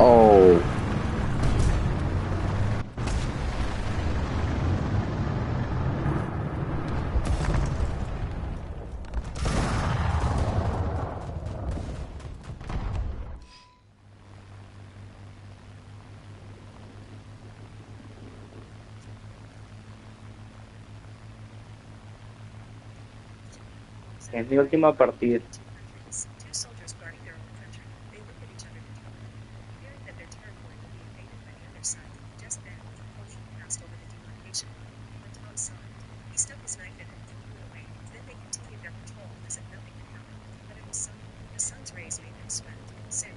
Oh. Es mi última partida. Two soldiers guarding their own country. They look at each other determinedly, fearing that their territory will be invaded by the other side. Just then, a leaf passed over the demarcation line. When Tom saw it, he stuck his knife in it and threw it away. Then they continued their patrol as if nothing had happened. But it was summer. The sun's rays made them sweat. Sam,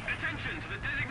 Attention to the designated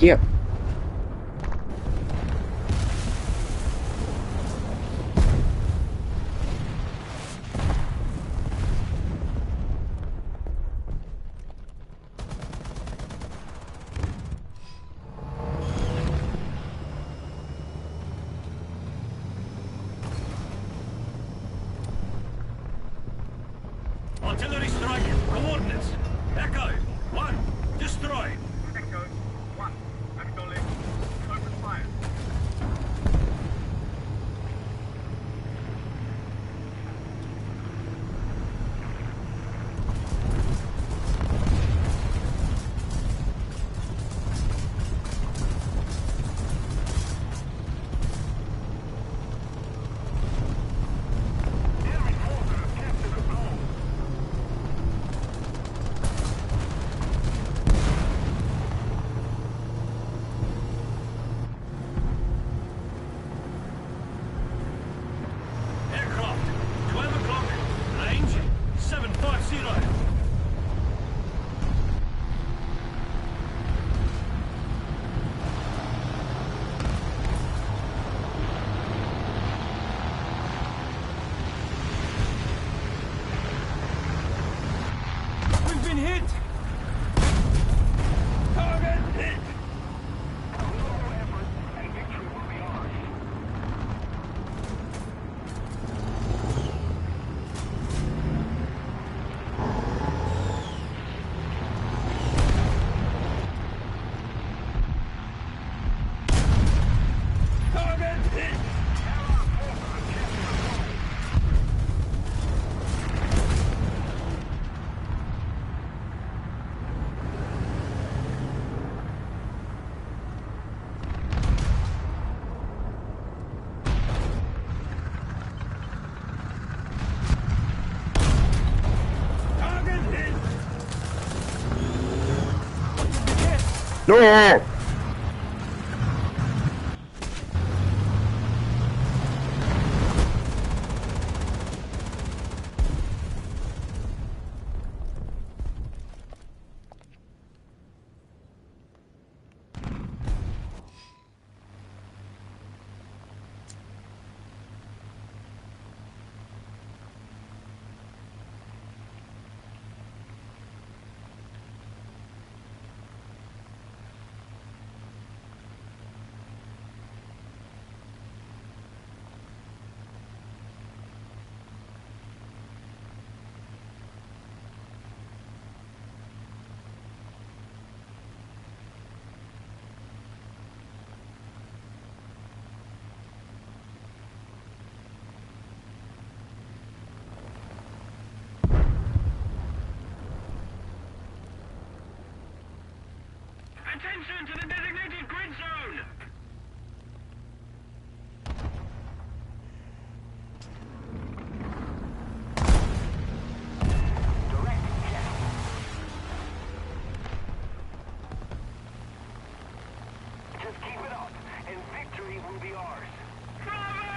here. Artillery strike. Coordinates. Echo. 1. Destroy. Echo 1. Acknowledge. Open fire. Aircraft. 12 o'clock. Range 750. We've been hit! Target hit! Target hit! Target hit! No! Attention to the designated grid zone! Just keep it up, and victory will be ours. Bravo!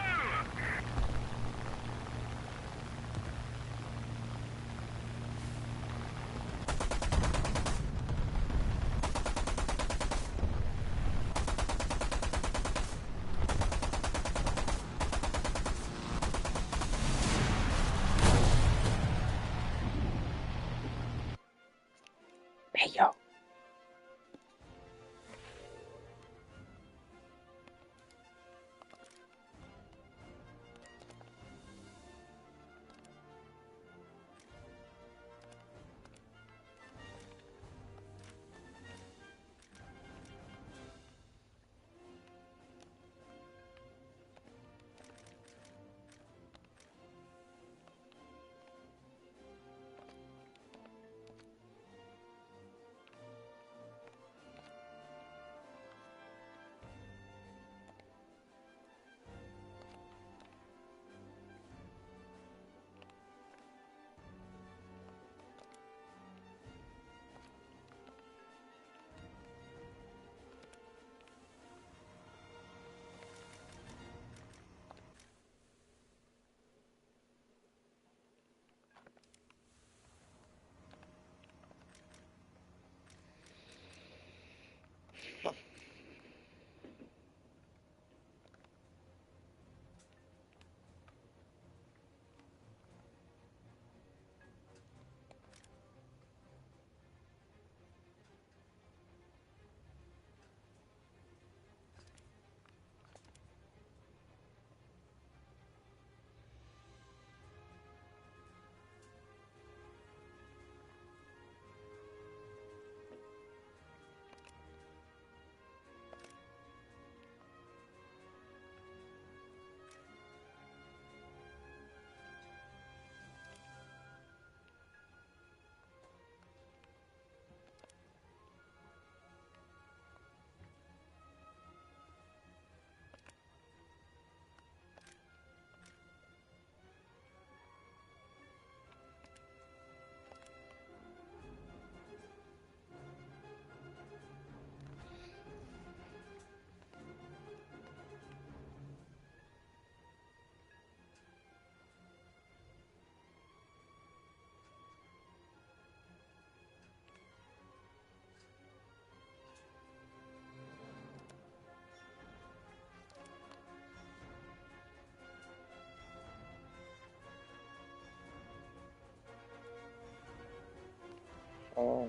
Bello. Oh.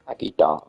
Akita.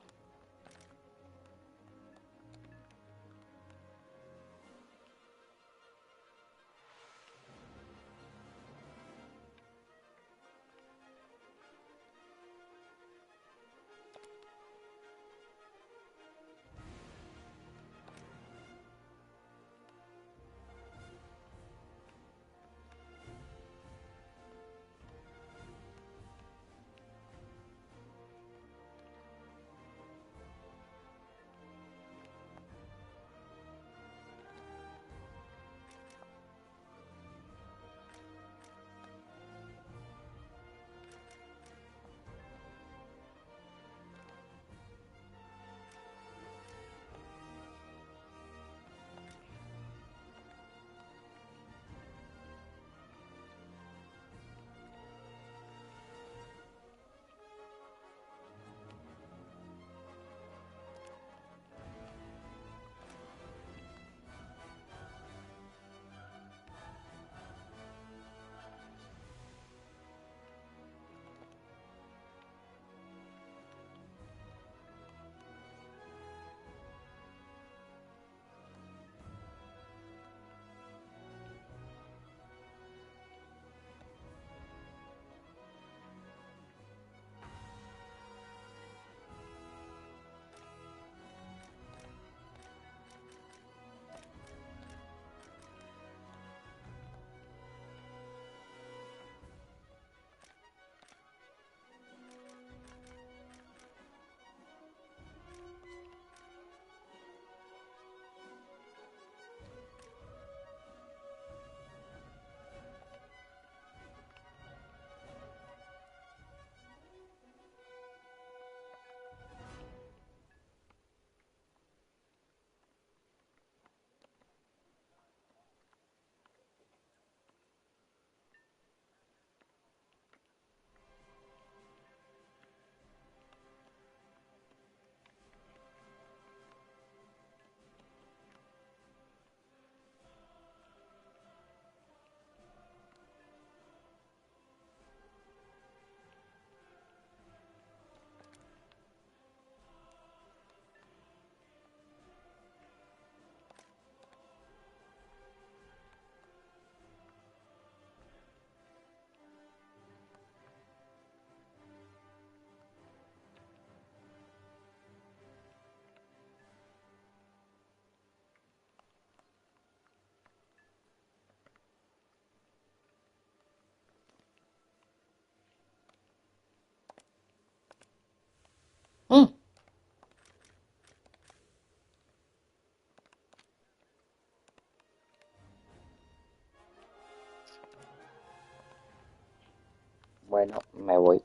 Me voy.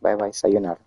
Bye bye, sayonara.